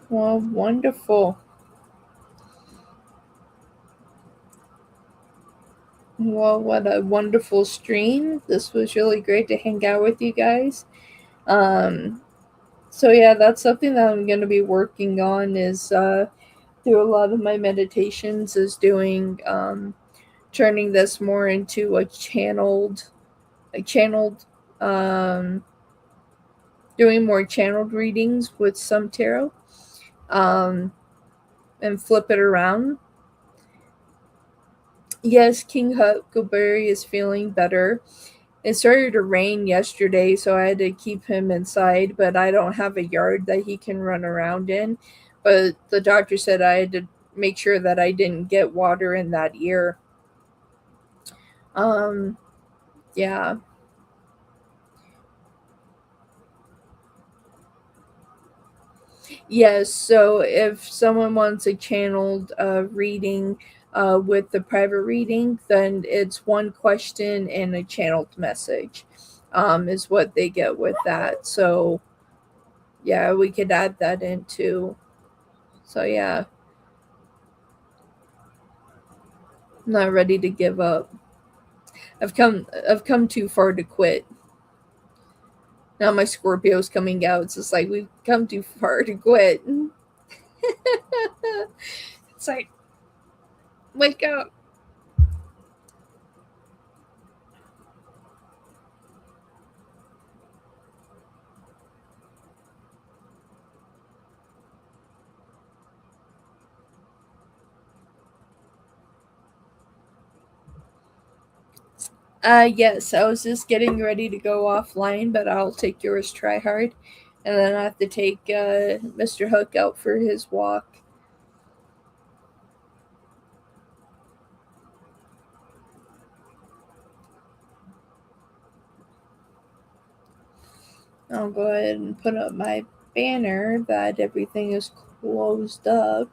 Well, wonderful. Well, what a wonderful stream. This was really great to hang out with you guys. Um, so yeah, that's something that I'm going to be working on is through a lot of my meditations is doing turning this more into a channeled um doing more channeled readings with some tarot, um and flip it around. Yes, King Huckleberry is feeling better. It started to rain yesterday, so I had to keep him inside, but I don't have a yard that he can run around in. But the doctor said I had to make sure that I didn't get water in that ear. Um, yeah. Yes, so if someone wants a channeled reading with the private reading, then it's 1 question and a channeled message, is what they get with that. So, yeah, we could add that in too. So, yeah, I'm not ready to give up. I've come too far to quit. Now my Scorpio's coming out. It's just like we've come too far to quit. It's like, wake up. Yes, I was just getting ready to go offline, but I'll take yours, try hard, And then I have to take Mr. Hook out for his walk. I'll go ahead and put up my banner that everything is closed up.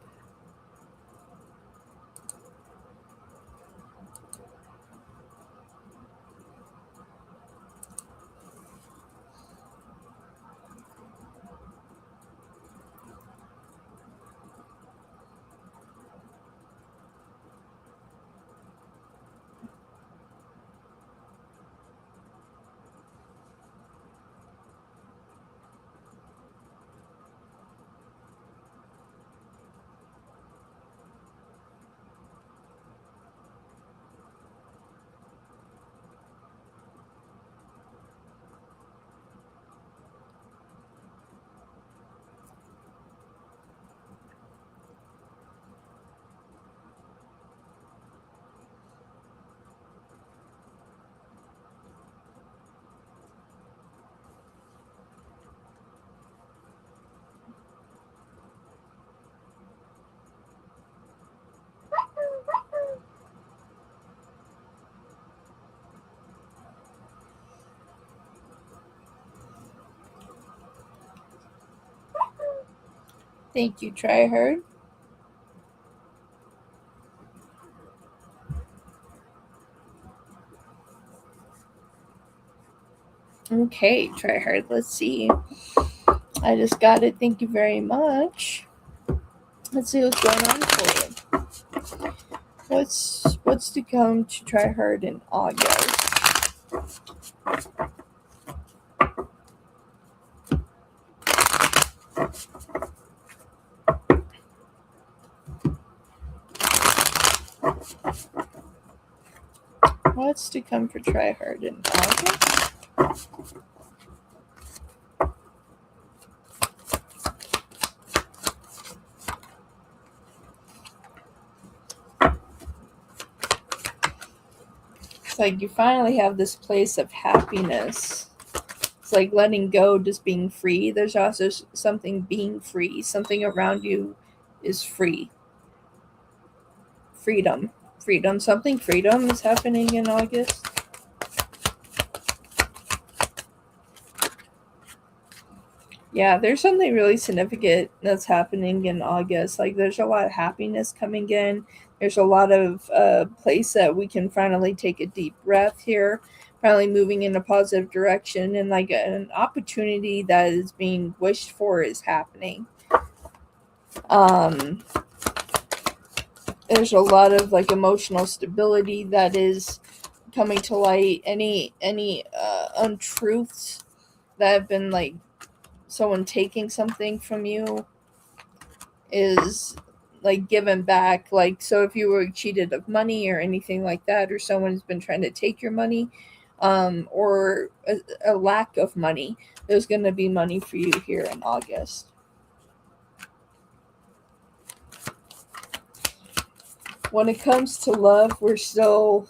Thank you, Try Hard. Okay, Try Hard. Let's see. I just got it. Thank you very much. Let's see what's going on for you. What's to come to Try Hard in August? What's to come for Try Hard in August? It's like you finally have this place of happiness. It's like letting go, just being free. There's also something being free. Something around you is free. Freedom. Freedom. Something freedom is happening in August. Yeah, there's something really significant that's happening in August. Like, there's a lot of happiness coming in. There's a lot of place that we can finally take a deep breath here, finally moving in a positive direction, and like an opportunity that is being wished for is happening. There's a lot of like emotional stability that is coming to light. Any untruths that have been like someone taking something from you is like given back. Like, so if you were cheated of money or anything like that, or someone's been trying to take your money, or a lack of money, there's going to be money for you here in August. When it comes to love, we're still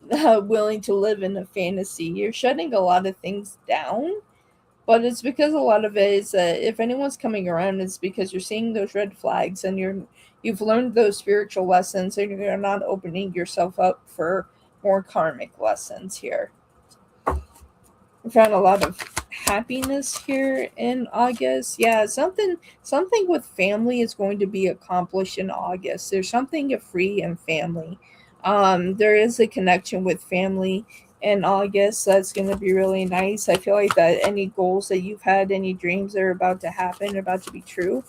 willing to live in a fantasy. You're shutting a lot of things down, but it's because a lot of it is that if anyone's coming around, it's because you're seeing those red flags and you've learned those spiritual lessons, and you're not opening yourself up for more karmic lessons here. We found a lot of happiness here in August. Yeah, something with family is going to be accomplished in August. There's something free and family. There is a connection with family in August. That's going to be really nice. I feel like that any goals that you've had, any dreams that are about to happen, about to be true.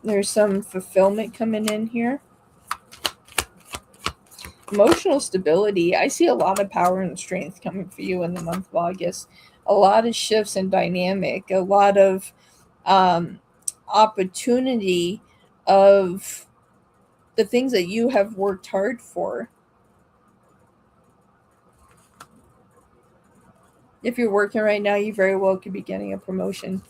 There's some fulfillment coming in here. Emotional stability. I see a lot of power and strength coming for you in the month of August. A lot of shifts in dynamic. A lot of opportunity of the things that you have worked hard for. If you're working right now, you very well could be getting a promotion.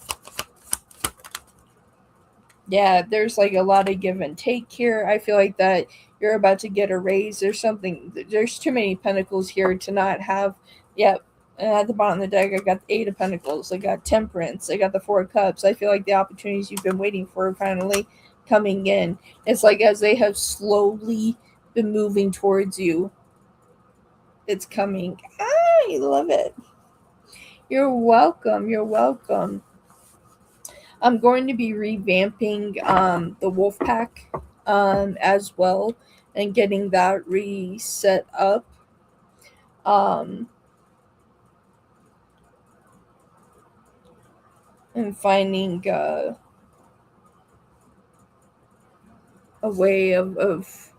Yeah, there's like a lot of give and take here. I feel like that you're about to get a raise. There's too many pentacles here to not have. Yep, And at the bottom of the deck, I got the Eight of Pentacles. I got Temperance. I got the Four of Cups. I feel like the opportunities you've been waiting for are finally coming in. It's like as they have slowly been moving towards you, it's coming. I love it. You're welcome. You're welcome. I'm going to be revamping the wolf pack as well and getting that reset up. And finding a way of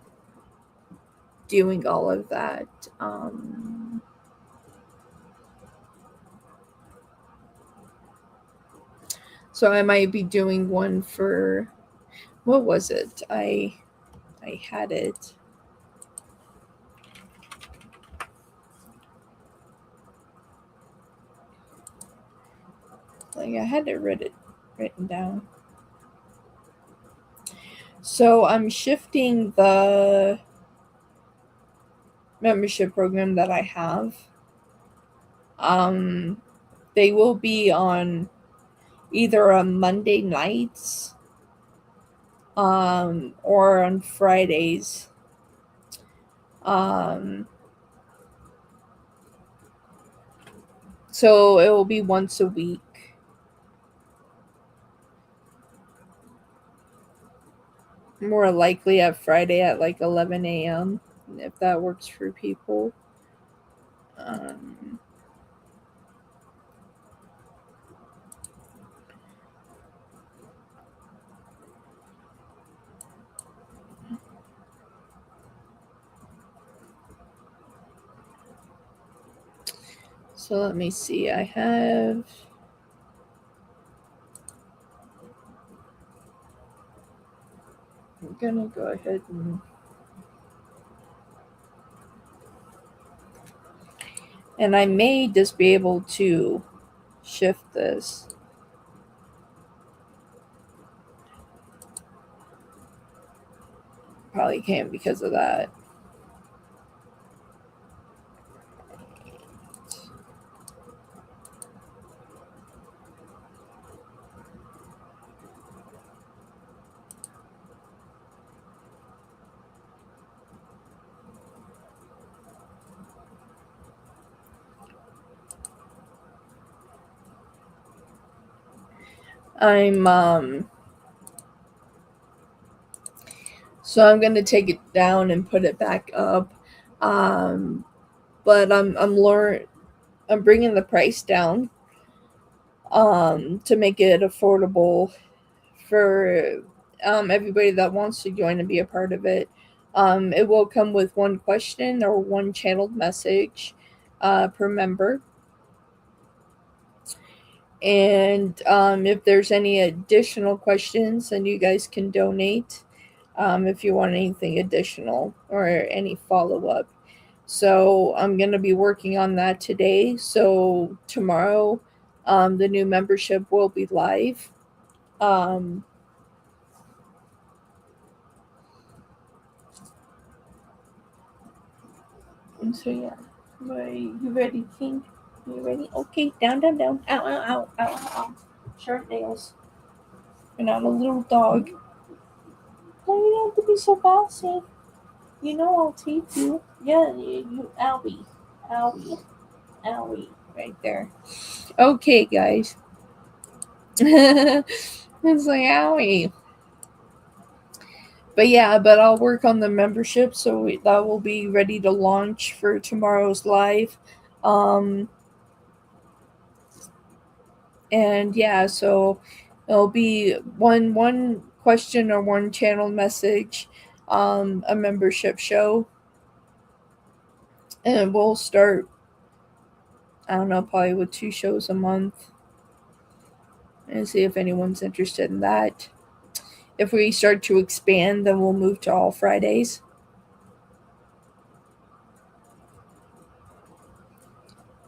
doing all of that. So I might be doing one for, what was it? I had it. Like I had it written down. So I'm shifting the membership program that I have. They will be on either on Monday nights or on Fridays. So it will be once a week. More likely at Friday at like 11 a.m. if that works for people. So let me see. I have. I'm gonna go ahead and I may just be able to shift this. Probably can't because of that. So I'm gonna take it down and put it back up. But I'm bringing the price down to make it affordable for everybody that wants to join and be a part of it. It will come with one question or one channeled message per member. And if there's any additional questions, then you guys can donate if you want anything additional or any follow up. So I'm going to be working on that today. So tomorrow, the new membership will be live. So yeah, you ready, King? You ready? Okay, down. Ow. Sharp nails. You're not a little dog. No, you don't have to be so bossy. You know I'll teach you. Yeah, you owie. Right there. Okay, guys. It's like owie. But I'll work on the membership so that will be ready to launch for tomorrow's live. And yeah, so it'll be one question or one channel message, a membership show, and we'll start. I don't know, probably with 2 shows a month, and see if anyone's interested in that. If we start to expand, then we'll move to all Fridays.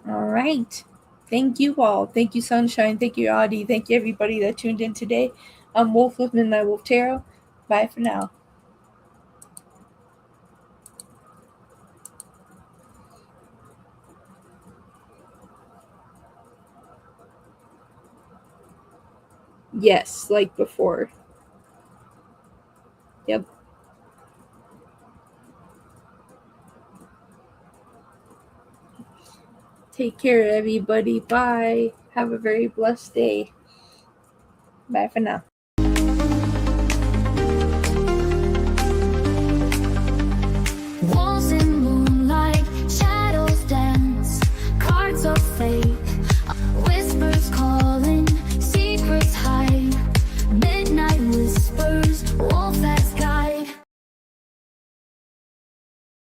All right. Thank you all. Thank you, Sunshine. Thank you, Audie. Thank you, everybody that tuned in today. I'm Wolf with Midnight Wolf Tarot. Bye for now. Yes, like before. Yep. Take care, everybody. Bye. Have a very blessed day. Bye for now.